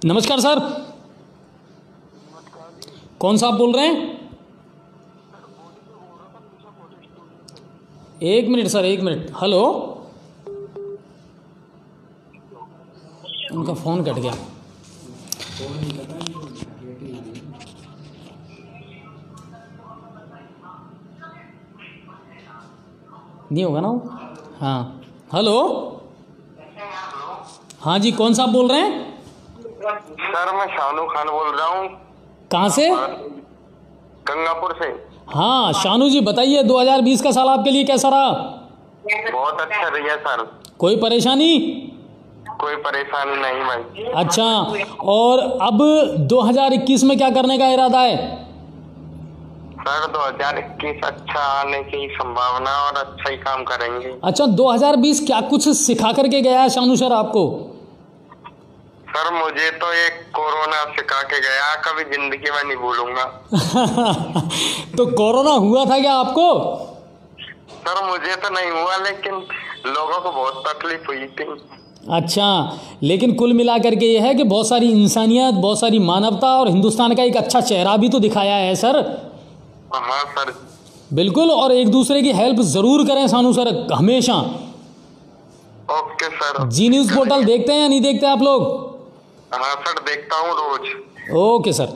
नमस्कार सर, कौन सा आप बोल रहे हैं? एक मिनट सर, एक मिनट। हेलो, उनका फ़ोन कट गया। नहीं होगा ना वो? हाँ हेलो, हाँ जी कौन सा आप बोल रहे हैं? सर मैं शानू खान बोल रहा हूँ। कहाँ से? गंगापुर से। हाँ शानू जी बताइए 2020 का साल आपके लिए कैसा रहा? बहुत अच्छा रहा सर। कोई परेशानी? कोई परेशानी नहीं भाई। अच्छा, और अब 2021 में क्या करने का इरादा है? सर 2021 अच्छा आने की संभावना और अच्छा ही काम करेंगे। अच्छा 2020 क्या कुछ सिखा करके गया है शानू सर आपको? सर मुझे तो एक कोरोना सिखा के गया, कभी जिंदगी में नहीं भूलूंगा। तो कोरोना हुआ था क्या आपको? सर मुझे तो नहीं हुआ लेकिन लोगों को बहुत तकलीफ हुई थी। अच्छा, लेकिन कुल मिला करके ये है कि बहुत सारी इंसानियत, बहुत सारी मानवता और हिंदुस्तान का एक अच्छा चेहरा भी तो दिखाया है सर। हाँ सर बिल्कुल, और एक दूसरे की हेल्प जरूर करें शानू सर हमेशा। Okay sir. जी न्यूज़ पोर्टल देखते हैं या नहीं देखते आप लोग? हाँ सर देखता हूँ रोज। Okay sir.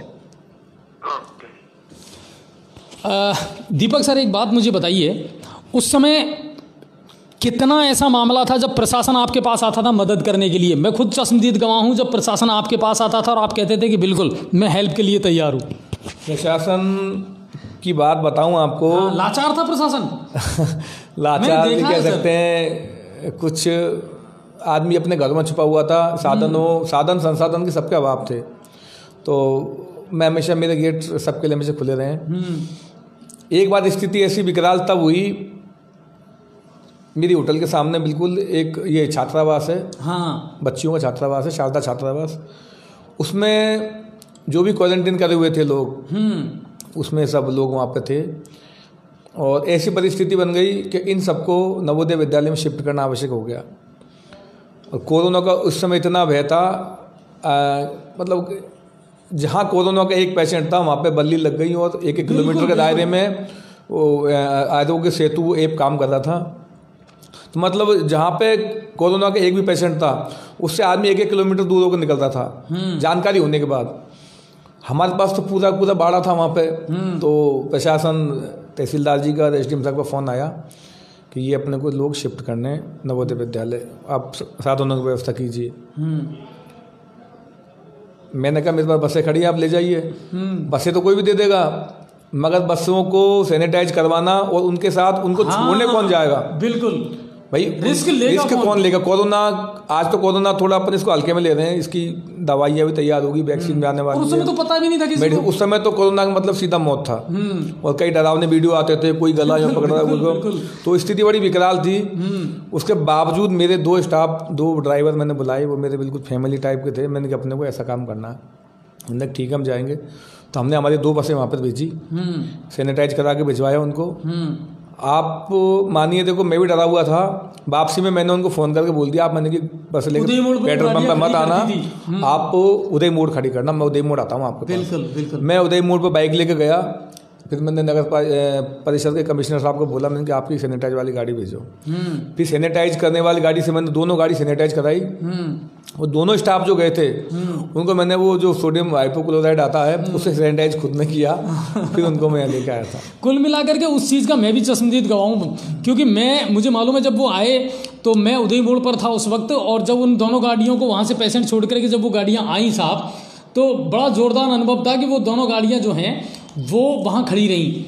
दीपक सर एक बात मुझे बताइए, उस समय कितना ऐसा मामला था जब प्रशासन आपके पास आता था मदद करने के लिए? मैं खुद चश्मदीद गवाह हूँ, जब प्रशासन आपके पास आता था और आप कहते थे कि बिल्कुल मैं हेल्प के लिए तैयार हूँ। प्रशासन की बात बताऊँ आपको? हाँ, लाचार था प्रशासन। लाचार भी कह सकते हैं, कुछ आदमी अपने घर में छुपा हुआ था, साधन संसाधन के सबके अभाव थे। तो मैं हमेशा, मेरे गेट सबके लिए हमेशा खुले रहे। एक बार स्थिति ऐसी विकराल तब हुई, मेरी होटल के सामने बिल्कुल एक ये छात्रावास है, हाँ बच्चियों का छात्रावास है, शारदा छात्रावास। उसमें जो भी क्वारंटीन करे हुए थे लोग, उसमें सब लोग वहाँ पे थे। और ऐसी परिस्थिति बन गई कि इन सबको नवोदय विद्यालय में शिफ्ट करना आवश्यक हो गया। और कोरोना का उस समय इतना भय था, मतलब जहाँ कोरोना का एक पेशेंट था वहाँ पे बल्ली लग गई, और 1-1 किलोमीटर के दायरे में वो आरोग्य सेतु ऐप काम कर रहा था। तो मतलब जहाँ पे कोरोना का एक भी पेशेंट था उससे आदमी 1-1 किलोमीटर दूर होकर निकलता था जानकारी होने के बाद। हमारे पास तो पूरा बाड़ा था वहाँ पे। तो प्रशासन तहसीलदार जी का, एसडीएम साहब का फ़ोन आया कि ये अपने को लोग शिफ्ट करने नवोदय विद्यालय, आप साधनों की व्यवस्था कीजिए। मैंने कहा मेरे पास बसें खड़ी हैं, आप ले जाइए। बसें तो कोई भी दे देगा, मगर बसों को सैनिटाइज करवाना और उनके साथ उनको छोड़ने कौन जाएगा? बिल्कुल भाई, रिस्क कौन लेगा? कोरोना, आज तो कोरोना थोड़ा अपन इसको हल्के में ले रहे हैं, इसकी दवाइयाँ भी तैयार होगी, वैक्सीन भी आने वाली है। उस समय तो पता भी नहीं था किसी को। उस समय तो कोरोना का मतलब सीधा मौत था। और कई डरावने वीडियो आते थे, कोई गला या पकड़ रहा है, तो स्थिति बड़ी विकराल थी। उसके बावजूद मेरे 2 स्टाफ, 2 ड्राइवर मैंने बुलाए, वो मेरे बिल्कुल फैमिली टाइप के थे। मैंने कहा अपने को ऐसा काम करना है, हमने ठीक है हम जाएंगे। तो हमने हमारी 2 बसें वहाँ पर भेजी, सैनिटाइज करा के भिजवाया उनको। आप मानिए, देखो मैं भी डरा हुआ था। वापसी में मैंने उनको फ़ोन करके बोल दिया, आप मैंने कि बस लेकर पेट्रोल पंप पर मत आना, आप उदय मोड़ खड़ी करना, मैं उदय मोड़ आता हूँ आपको। बिल्कुल। मैं उदय मोड़ पर बाइक लेकर गया। फिर मैंने नगर परिषद के कमिश्नर साहब को बोला, मैंने कि आपकी सैनिटाइज वाली गाड़ी भेजो। फिर सैनिटाइज करने वाली गाड़ी से मैंने दोनों गाड़ी सैनिटाइज कराई। और दोनों स्टाफ जो गए थे उनको मैंने वो जो सोडियम हाइपोक्लोराइड आता है उससे सैनिटाइज खुद ने किया। फिर उनको मैं लेके आया था। कुल मिलाकर के उस चीज़ का मैं भी चश्मदीद गवाह हूँ, क्योंकि मुझे मालूम है जब वो आए तो मैं उदय मोड़ पर था उस वक्त। और जब उन दोनों गाड़ियों को वहाँ से पेशेंट छोड़ करके जब वो गाड़ियाँ आई साहब, तो बड़ा जोरदार अनुभव था कि वो दोनों गाड़ियाँ जो हैं वो वहाँ खड़ी रहीं।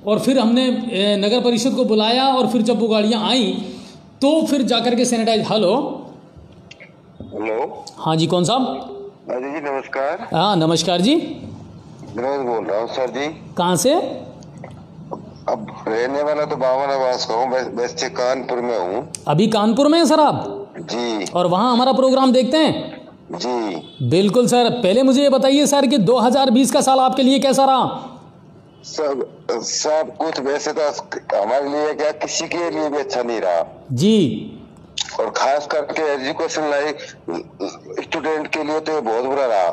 और फिर हमने नगर परिषद को बुलाया और फिर जब वो गाड़ियाँ आई तो फिर जाकर के सैनिटाइज। हेलो, हाँ जी, कौन साहब? अजय जी नमस्कार। हाँ नमस्कार जी, विनोद बोल रहा हूँ सर जी। कहाँ से? अब रहने वाला तो बावनावास का हूँ, वैसे कानपुर में हूँ। अभी कानपुर में हैं सर आप? जी। और वहाँ हमारा प्रोग्राम देखते हैं? जी बिल्कुल सर। पहले मुझे ये बताइए सर कि 2020 का साल आपके लिए कैसा रहा? सब कुछ वैसे तो हमारे लिए क्या, किसी के लिए भी अच्छा नहीं रहा जी। और खास करके एजुकेशन लाइक स्टूडेंट के लिए तो बहुत बुरा रहा।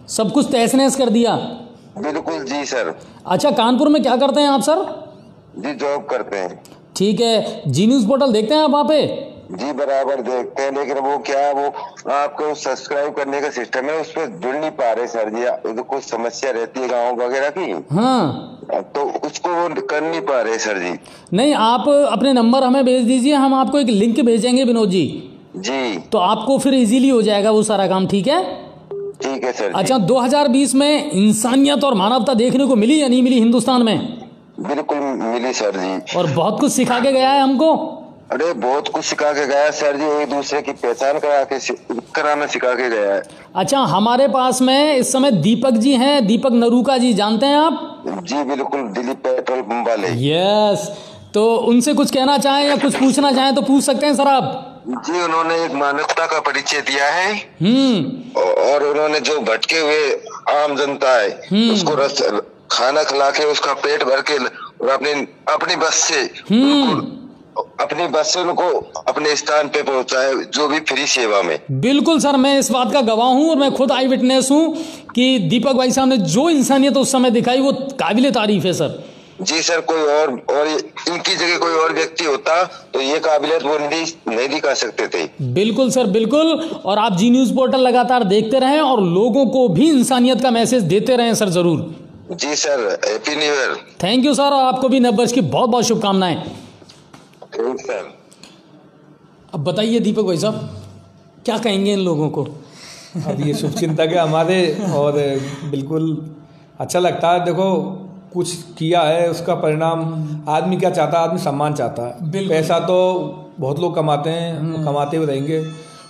सब कुछ तहस नहस कर दिया। बिल्कुल जी सर। अच्छा, कानपुर में क्या करते हैं आप सर? जी जॉब करते हैं। ठीक है। जी न्यूज़ पोर्टल देखते हैं आप वहाँ पे? जी बराबर देखते हैं, लेकिन वो क्या, वो आपको सब्सक्राइब करने का सिस्टम है, उस पर जुड़ नहीं पा रहे सर जी। तो कुछ समस्या रहती है गाँव वगैरह की, हाँ, तो उसको वो कर नहीं पा रहे सर जी। नहीं, आप अपने नंबर हमें भेज दीजिए, हम आपको एक लिंक भेजेंगे विनोद जी। जी, तो आपको फिर इजीली हो जाएगा वो सारा काम। ठीक है? ठीक है सर। अच्छा, 2020 में इंसानियत और मानवता देखने को मिली या नहीं मिली हिंदुस्तान में? बिल्कुल मिली सर जी। और बहुत कुछ सिखा के गया है हमको। अरे बहुत कुछ सिखा के गया सर जी, एक दूसरे की पहचान कराना सिखा के गया है। अच्छा, हमारे पास में इस समय दीपक जी हैं, दीपक नरूका जी, जानते हैं आप? जी बिल्कुल, दिलीप पेट्रोल पंप वाले। यस, तो उनसे कुछ कहना चाहें या कुछ पूछना चाहें तो पूछ सकते हैं सर आप। जी, उन्होंने एक मानवता का परिचय दिया है और उन्होंने जो भटके हुए आम जनता है उसको खाना खिला के उसका पेट भर के और अपनी बस से उनको अपने स्थान पे पहुंचाए, जो भी फ्री सेवा में। बिल्कुल सर, मैं इस बात का गवाह हूं और मैं खुद आई विटनेस हूं कि दीपक भाई साहब ने जो इंसानियत उस समय दिखाई वो काबिले तारीफ है सर। जी सर, कोई और इनकी जगह कोई और व्यक्ति होता तो ये काबिलियत वो नहीं दिखा सकते थे। बिल्कुल सर, बिल्कुल। और आप जी न्यूज़ पोर्टल लगातार देखते रहें और लोगों को भी इंसानियत का मैसेज देते रहें सर, जरूर। जी sir, happy new year. Thank you sir, और आपको भी नववर्ष की बहुत बहुत शुभकामनाएं। सर, अब बताइए दीपक भाई साहब, क्या कहेंगे इन लोगों को? अब ये शुभचिंतक है हमारे, और बिल्कुल अच्छा लगता है। देखो, कुछ किया है, उसका परिणाम आदमी क्या चाहता है? आदमी सम्मान चाहता है। पैसा तो बहुत लोग कमाते हैं, कमाते हुए रहेंगे,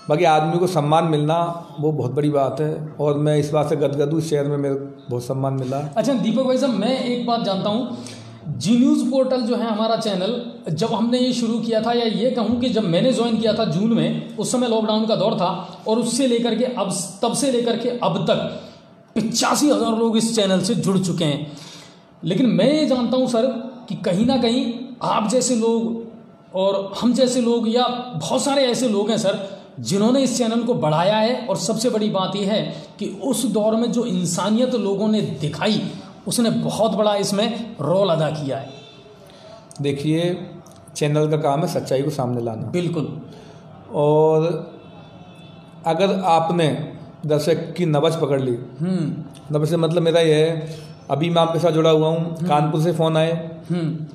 बाकी आदमी को सम्मान मिलना वो बहुत बड़ी बात है। और मैं इस बात से गदगद हूँ, इस शहर में मेरे बहुत सम्मान मिला। अच्छा दीपक भाई साहब, मैं एक बात जानता हूँ, जी न्यूज़ पोर्टल जो है हमारा चैनल, जब हमने ये शुरू किया था, या ये कहूँ कि जब मैंने ज्वाइन किया था जून में, उस समय लॉकडाउन का दौर था, और उससे लेकर के अब, तब से लेकर के अब तक 85,000 लोग इस चैनल से जुड़ चुके हैं। लेकिन मैं ये जानता हूँ सर कि कहीं ना कहीं आप जैसे लोग और हम जैसे लोग या बहुत सारे ऐसे लोग हैं सर जिन्होंने इस चैनल को बढ़ाया है। और सबसे बड़ी बात यह है कि उस दौर में जो इंसानियत लोगों ने दिखाई उसने बहुत बड़ा इसमें रोल अदा किया है। देखिए, चैनल का काम है सच्चाई को सामने लाना। बिल्कुल। और अगर आपने दर्शक की नब्ज पकड़ ली, नब्ज से मतलब मेरा ये है, अभी मैं आपके साथ जुड़ा हुआ हूँ, कानपुर से फ़ोन आए,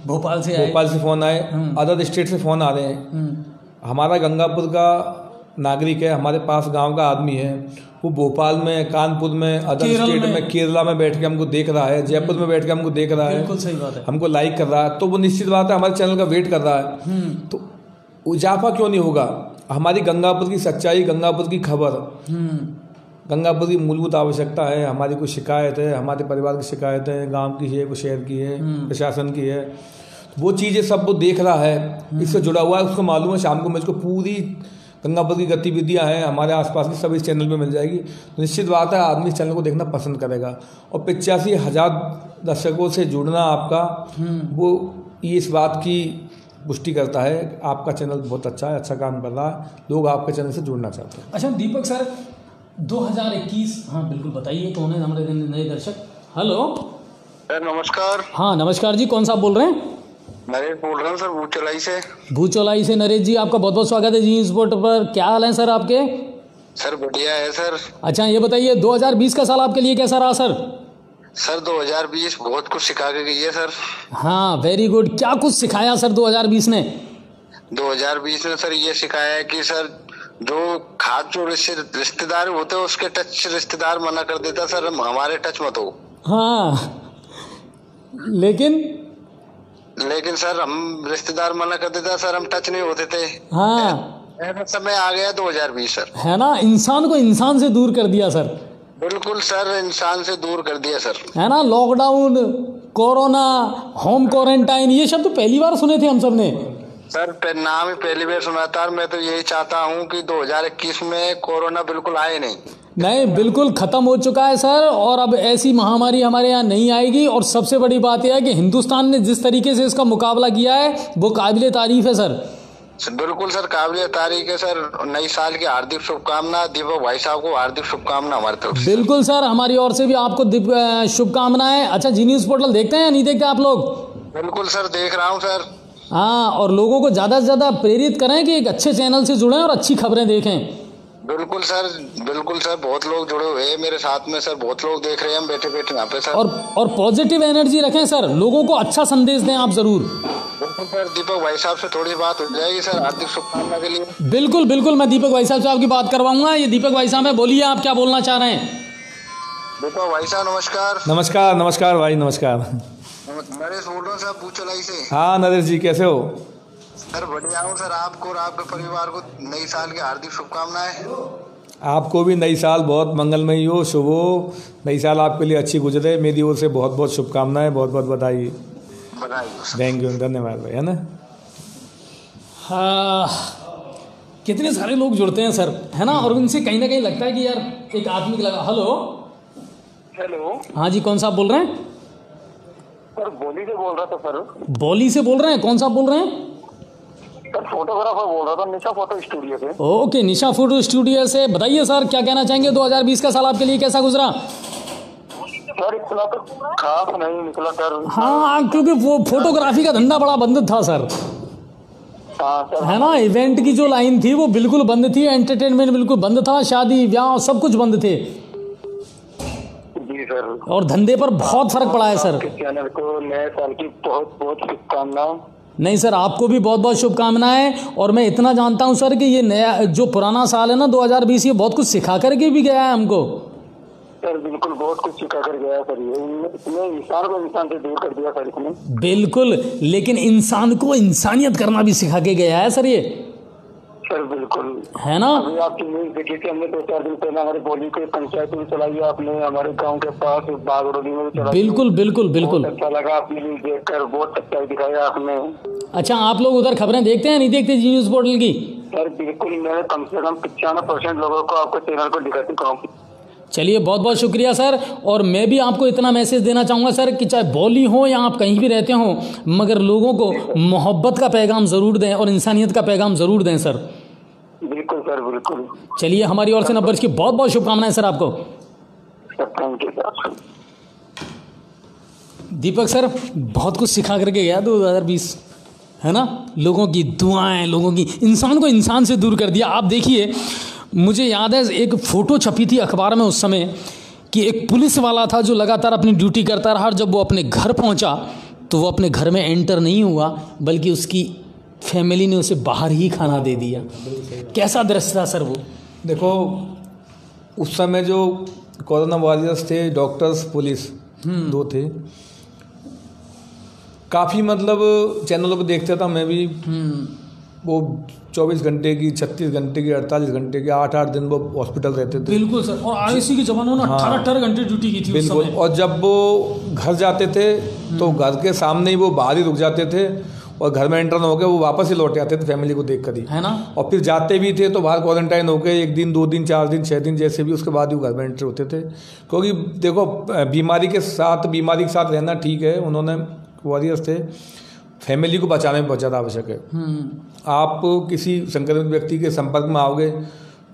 भोपाल से फ़ोन आए, अदर स्टेट से फ़ोन आ रहे हैं। हमारा गंगापुर का नागरिक है, हमारे पास गांव का आदमी है, वो भोपाल में, कानपुर में, अदर स्टेट में, केरला में बैठ के हमको देख रहा है, जयपुर में बैठ के हमको देख रहा है, बिल्कुल सही बात है, हमको लाइक कर रहा है, तो वो निश्चित बात है हमारे चैनल का वेट कर रहा है। तो इजाफा क्यों नहीं होगा? हमारी गंगापुर की सच्चाई, गंगापुर की खबर, गंगापुर की मूलभूत आवश्यकता है। हमारी कोई शिकायत है, हमारे परिवार की शिकायत है, गांव की है, कोई शहर की है, प्रशासन की है, वो चीज़ें सब वो देख रहा है, इससे जुड़ा हुआ है, उसको मालूम है। शाम को मुझको पूरी गंगापुर की गतिविधियाँ हैं हमारे आसपास की, सब इस चैनल पे मिल जाएगी। तो निश्चित बात है आदमी इस चैनल को देखना पसंद करेगा। और 85,000 दर्शकों से जुड़ना आपका, वो ये इस बात की पुष्टि करता है आपका चैनल बहुत अच्छा है, अच्छा काम कर रहा है, लोग आपके चैनल से जुड़ना चाहते हैं। अच्छा दीपक सर, 2021, हाँ बिल्कुल बताइए कौन है हमारे नए दर्शक। हेलो सर, नमस्कार। हाँ नमस्कार जी, कौन सा आप बोल रहे हैं? नरेश बोल रहा हूँ सर, भूचौलाई से। भूचौलाई से नरेश जी, आपका बहुत बहुत स्वागत है जी न्यूज़ स्पॉट पर। क्या हाल है सर आपके? सर बढ़िया है सर। अच्छा ये बताइए 2020 का साल आपके लिए कैसा रहा सर? सर 2020 बहुत कुछ सिखा के गई है सर। हाँ वेरी गुड, क्या कुछ सिखाया सर 2020 ने? 2020 ने सर ये सिखाया है कि सर जो खास जो रिश्तेदार होते हैं उसके टच रिश्तेदार मना कर देता सर, हमारे टच मत हो। हाँ लेकिन सर हम रिश्तेदार मना कर देता सर, हम टच नहीं होते थे। हाँ ऐसा समय आ गया 2020 सर, है ना, इंसान को इंसान से दूर कर दिया सर। बिल्कुल सर, इंसान से दूर कर दिया सर, है ना। लॉकडाउन, कोरोना, होम क्वारंटाइन, ये शब्द तो पहली बार सुने थे हम सब ने सर, नाम ही पहली बार सुना था। मैं तो यही चाहता हूँ कि 2021 में कोरोना बिल्कुल आए नहीं, बिल्कुल खत्म हो चुका है सर, और अब ऐसी महामारी हमारे यहाँ नहीं आएगी। और सबसे बड़ी बात यह है कि हिंदुस्तान ने जिस तरीके से इसका मुकाबला किया है वो काबिले तारीफ है सर। बिल्कुल सर, काबिले तारीफ है सर। नई साल की हार्दिक शुभकामना, दीपक भाई साहब को हार्दिक शुभकामना हमारी तरफ से। बिल्कुल सर, हमारी ओर से भी आपको शुभकामनाएं। अच्छा जी न्यूज़ पोर्टल देखते हैं या नहीं देखते आप लोग? बिल्कुल सर, देख रहा हूँ सर। हाँ, और लोगों को ज़्यादा से ज़्यादा प्रेरित करें कि एक अच्छे चैनल से जुड़ें और अच्छी खबरें देखें। बिल्कुल सर, बिल्कुल सर, बहुत लोग जुड़े हुए हैं मेरे साथ में सर, बहुत लोग देख रहे हैं हम बैठे बैठे यहाँ पे सर। और पॉजिटिव एनर्जी रखें सर, लोगों को अच्छा संदेश दें आप जरूर। बिल्कुल सर, दीपक भाई साहब से थोड़ी बात हो जाएगी सर हार्दिक शुभकामना के लिए। बिल्कुल बिल्कुल, मैं दीपक भाई साहब से आपकी बात करवाऊंगा। ये दीपक भाई साहब है, बोलिए आप क्या बोलना चाह रहे हैं? दीपक भाई साहब नमस्कार। नमस्कार नमस्कार भाई, नमस्कार। नरेश बोल रहा हूँ सर, भूचौलाई से। हाँ नरेश जी, कैसे हो? सर बढ़िया हूँ सर, आपको और आपके परिवार को नई साल की हार्दिक शुभकामनाएं। आपको भी नई साल बहुत मंगलमयी हो, शुभ हो, नई साल आपके लिए अच्छी गुजरे। मेरी ओर से बहुत बहुत शुभकामनाएं, बहुत बहुत बधाई। थैंक यू, धन्यवाद भाई, है ना। हाँ, कितने सारे लोग जुड़ते हैं सर, है ना, और उनसे कहीं ना कहीं लगता है कि यार एक आदमी की लगा। हेलो हाँ जी, कौन सा आप बोल रहे हैं? सर बोली से बोल रहा था सर। बोली से बोल रहे हैं? कौन सा बोल रहे हैं सर? फोटोग्राफर बोल रहा था, निशा फोटो स्टूडियो से। ओके, निशा फोटो स्टूडियो से। बताइए सर, क्या कहना चाहेंगे? 2020 का साल आपके लिए कैसा गुजरा? सर इतना तो खास नहीं निकला सर। हाँ, क्योंकि वो फोटोग्राफी का धंधा बड़ा बंद था सर। हाँ सर, है ना, इवेंट की जो लाइन थी वो बिल्कुल बंद थी, एंटरटेनमेंट बिल्कुल बंद था, शादी ब्याह सब कुछ बंद थे जी सर। और धंधे पर बहुत फर्क पड़ा है सर। चैनल को नए साल की बहुत बहुत शुभकामनाएं। नहीं सर, आपको भी बहुत बहुत शुभकामनाएं। और मैं इतना जानता हूं सर कि ये नया जो पुराना साल है ना 2020, ये बहुत कुछ सिखा करके भी गया है हमको। सर बिल्कुल बहुत कुछ सिखा कर गया सर, ये इसने इंसान को इंसान से दूर कर दिया सर इसने। बिल्कुल, लेकिन इंसान को इंसानियत करना भी सिखा के गया है सर ये। सर बिल्कुल, है ना। अभी आपकी न्यूज देखी थी हमने 2-4 दिन पहले, हमारी बोली कोई पंचायत में चलाई है आपने, हमारे गांव के पास बागड़ोली में भी चलाई। बिल्कुल बिल्कुल बिल्कुल, अच्छा लगा आपने न्यूज देखकर, बहुत सच्चाई दिखाया आपने। अच्छा, आप लोग उधर खबरें देखते हैं नहीं देखते जी न्यूज़ पोर्टल की? सर बिल्कुल, मैं कम से कम 95% लोगों को आपको चैनल पर दिखा चुका हूँ। चलिए बहुत बहुत शुक्रिया सर। और मैं भी आपको इतना मैसेज देना चाहूँगा सर कि चाहे बोली हो या आप कहीं भी रहते हो, मगर लोगों को मोहब्बत का पैगाम ज़रूर दें और इंसानियत का पैगाम ज़रूर दें सर। बिल्कुल सर बिल्कुल। चलिए, हमारी ओर से 90 की बहुत बहुत शुभकामनाएं सर आपको। Thank you sir. Deepak sir बहुत कुछ सिखा करके गया 2020, है ना। लोगों की दुआएं, लोगों की, इंसान को इंसान से दूर कर दिया। आप देखिए, मुझे याद है एक फ़ोटो छपी थी अखबार में उस समय कि एक पुलिस वाला था जो लगातार अपनी ड्यूटी करता रहा, और जब वो अपने घर पहुंचा तो वो अपने घर में एंटर नहीं हुआ, बल्कि उसकी फैमिली ने उसे बाहर ही खाना दे दिया। कैसा दृश्य था सर वो। देखो उस समय जो कोरोना वॉरियर्स थे, डॉक्टर्स, पुलिस, दो थे, काफ़ी मतलब चैनलों पे देखता था मैं भी। वो 24 घंटे की, 36 घंटे की, 48 घंटे की, 8-8 दिन वो हॉस्पिटल रहते थे। बिल्कुल सर। और आईसी के ज़माने में 18 घंटे ड्यूटी की थी बिल्कुल। और जब वो घर जाते थे तो घर के सामने ही वो बाहर ही रुक जाते थे, और घर में एंटर न होकर वो वापस ही लौट आते थे फैमिली को देख कर ही, है ना। और फिर जाते भी थे तो बाहर क्वारंटाइन होकर 1 दिन, 2 दिन, 4 दिन, 6 दिन जैसे भी, उसके बाद ही वो घर में एंटर होते थे। क्योंकि देखो बीमारी के साथ रहना ठीक है, उन्होंने वॉरियर्स थे, फैमिली को बचाने में बहुत ज़्यादा आवश्यक है। आप किसी संक्रमित व्यक्ति के संपर्क में आओगे,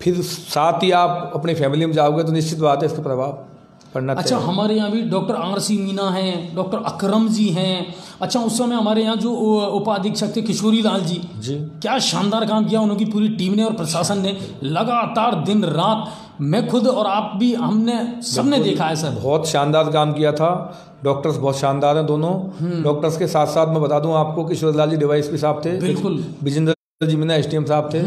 फिर साथ ही आप अपनी फैमिली में जाओगे, तो निश्चित बात है इसका प्रभाव पड़ना। अच्छा, हमारे यहाँ भी डॉक्टर RC मीना हैं, डॉक्टर अकरम जी हैं। अच्छा, उस समय हमारे यहाँ जो उपाधीक्षक थे किशोरी लाल जी, क्या शानदार काम किया उनकी पूरी टीम ने और प्रशासन ने, लगातार दिन रात। मैं खुद और आप भी, हमने सबने देखा है सर, बहुत शानदार काम किया था। डॉक्टर्स बहुत शानदार हैं दोनों। डॉक्टर्स के साथ साथ मैं बता दूं आपको, किशोर लाल जी DYSP साहब थे, बिल्कुल, विजेंद्र जी मीना SDM साहब थे,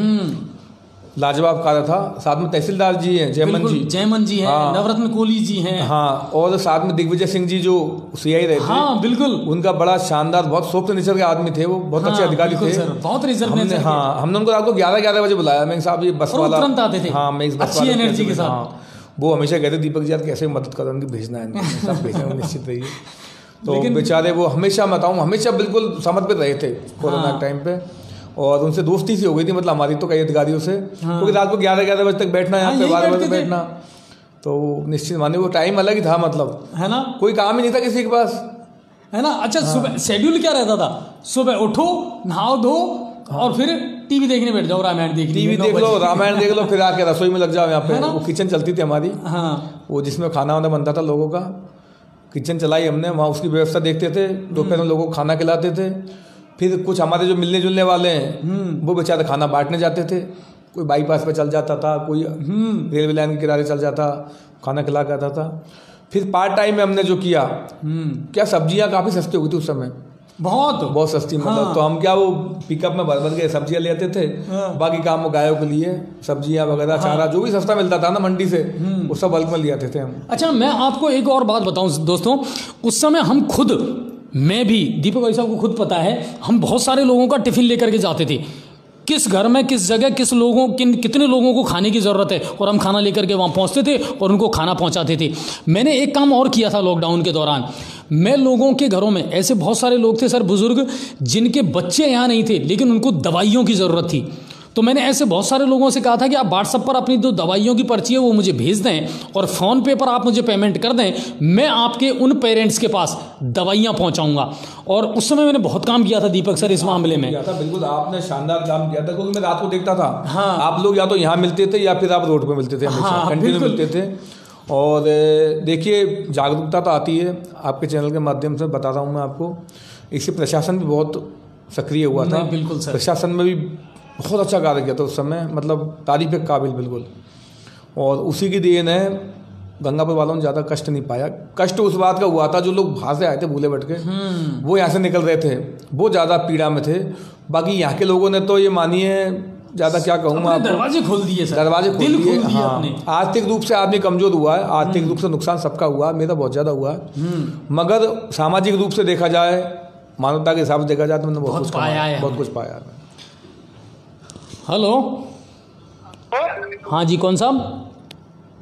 लाजवाब कार्य था। साथ में तहसीलदार जी हैं, जयमन जी हैं, हाँ, नवरत्न कोहली जी हैं, हाँ, और साथ में दिग्विजय सिंह जी जो CI रहे थे, हाँ बिल्कुल, उनका बड़ा शानदार, बहुत सोफ्ट नेचर के आदमी थे वो, बहुत अच्छे अधिकारी थे सर, बहुत रिजर्व नेचर के। हाँ, हमने उनको रात को 11 बजे बुलाया। मैं साहब ये बस वाला, हाँ, मैं इस बस वाला, अच्छी एनर्जी के साथ। वो हमेशा कहते दीपक जी यार कैसे मदद करो, उनकी भेजना है, सब भेजना निश्चित रहिए। तो बेचारे वो हमेशा बिल्कुल समर्पित रहे थे कोरोना टाइम पे, और उनसे दोस्ती सी हो गई थी मतलब हमारी तो कई अधिकारियों से, क्योंकि रात को 11 बजे तक बैठना, यहाँ पे 12 बजे बैठना, तो निश्चित माने वो टाइम अलग ही था, मतलब है ना, कोई काम ही नहीं था किसी के पास, है ना। अच्छा, सुबह शेड्यूल क्या रहता था? सुबह उठो, नहाओ धो, और फिर टीवी देखने बैठ जाओ, रामायण देख लो, रामायण देख लो, फिर आके रसोई में लग जाओ। यहाँ पे वो किचन चलती थी हमारी, वो जिसमें खाना वाना बनता था लोगों का, किचन चलाई हमने, वहाँ उसकी व्यवस्था देखते थे, दोपहर में लोगों को खाना खिलाते थे। फिर कुछ हमारे जो मिलने जुलने वाले हैं वो बेचारे खाना बांटने जाते थे, कोई बाईपास पे चल जाता था, कोई रेलवे लाइन के किनारे चल जाता, खाना खिला के आता था। फिर पार्ट टाइम में हमने जो किया, क्या सब्जियां काफ़ी सस्ती हो गई थी उस समय, बहुत सस्ती, मतलब तो हम क्या वो पिकअप में भर के सब्जियां ले आते थे, बाकी काम गायों के लिए सब्जियां वगैरह, चारा जो भी सस्ता मिलता था ना मंडी से, वो सब बल्क में ले आते थे हम। अच्छा, मैं आपको एक और बात बताऊं दोस्तों, उस समय हम खुद, मैं भी, दीपक भाई साहब को खुद पता है, हम बहुत सारे लोगों का टिफिन लेकर के जाते थे, किस घर में, किस जगह, कितने लोगों को खाने की ज़रूरत है, और हम खाना लेकर के वहाँ पहुँचते थे और उनको खाना पहुँचाते थे। मैंने एक काम और किया था लॉकडाउन के दौरान, मैं लोगों के घरों में, ऐसे बहुत सारे लोग थे सर, बुजुर्ग, जिनके बच्चे यहाँ नहीं थे लेकिन उनको दवाइयों की ज़रूरत थी, तो मैंने ऐसे बहुत सारे लोगों से कहा था कि आप व्हाट्सएप पर अपनी जो दवाइयों की पर्ची है वो मुझे भेज दें, और फ़ोन पे पर आप मुझे पेमेंट कर दें, मैं आपके उन पेरेंट्स के पास दवाइयाँ पहुँचाऊँगा। और उस समय मैंने बहुत काम किया था दीपक सर इस मामले में। बिल्कुल, आपने शानदार काम किया था, क्योंकि मैं रात को देखता था, हाँ, आप लोग या तो यहाँ मिलते थे या फिर आप रोड पर मिलते थे, हमेशा कंटिन्यू मिलते थे। और देखिए, जागरूकता तो आती है, आपके चैनल के माध्यम से बता रहा हूँ मैं आपको, इससे प्रशासन भी बहुत सक्रिय हुआ था। बिल्कुल सर, प्रशासन में भी बहुत अच्छा कार्य किया था उस समय, मतलब तारीफ के काबिल बिल्कुल, और उसी की देन है, गंगापुर वालों ने ज़्यादा कष्ट नहीं पाया। कष्ट उस बात का हुआ था, जो लोग बाहर से आए थे भूले भटके, वो यहाँ से निकल रहे थे, वो ज़्यादा पीड़ा में थे। बाकी यहाँ के लोगों ने तो ये मानिए, ज़्यादा क्या कहूँ मैं, दरवाजे खोल दिए सर, दरवाजे खोल दिए। हाँ, आर्थिक रूप से आदमी कमज़ोर हुआ है, आर्थिक रूप से नुकसान सबका हुआ, मेरा बहुत ज़्यादा हुआ, मगर सामाजिक रूप से देखा जाए, मानवता के हिसाब से देखा जाए तो मैंने बहुत कुछ पाया है। हेलो, हाँ जी, कौन साहब?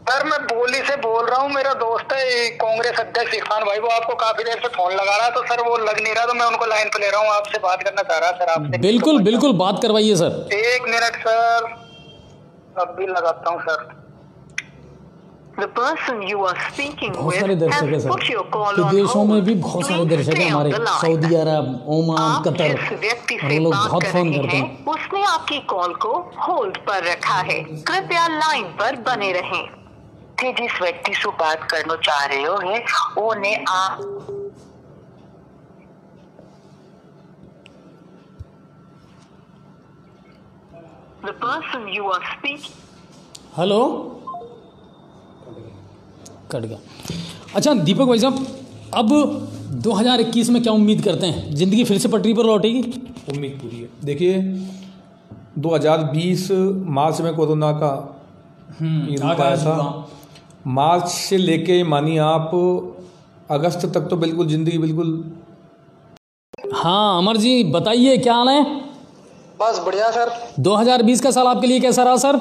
सर, मैं बोली से बोल रहा हूँ, मेरा दोस्त है कांग्रेस अध्यक्ष इरफान भाई, वो आपको काफी देर से फोन लगा रहा है, तो सर वो लग नहीं रहा, तो मैं उनको लाइन पे ले रहा हूँ, आपसे बात करना चाह रहा सर आपसे। बिल्कुल बिल्कुल, बात करवाइए सर। 1 मिनट सर, अभी लगाता हूँ sir. The person you are speaking बहुत सारे दर्शक है सर, विदेशों में भी बहुत सारे दर्शक हैं हमारे, सऊदी अरब, ओमान, कतर, और लोग बहुत फोन करते हैं। उसने आपकी कॉल को होल्ड पर रखा है, कृपया लाइन पर बने रहें। जिस व्यक्ति से बात करना चाह रहे हो है, उन्हें आप The person you are speaking. Hello, cut गया। अच्छा दीपक भाई साहब, अब 2021 में क्या उम्मीद करते हैं? ज़िंदगी फिर से पटरी पर लौटेगी? उम्मीद पूरी है। देखिए 2020 मार्च में कोरोना का रूप आया था। मार्च से लेके मानिए आप अगस्त तक तो बिल्कुल ज़िंदगी बिल्कुल। हाँ अमर जी बताइए, क्या हाल है? बस बढ़िया सर। 2020 का साल आपके लिए कैसा रहा सर?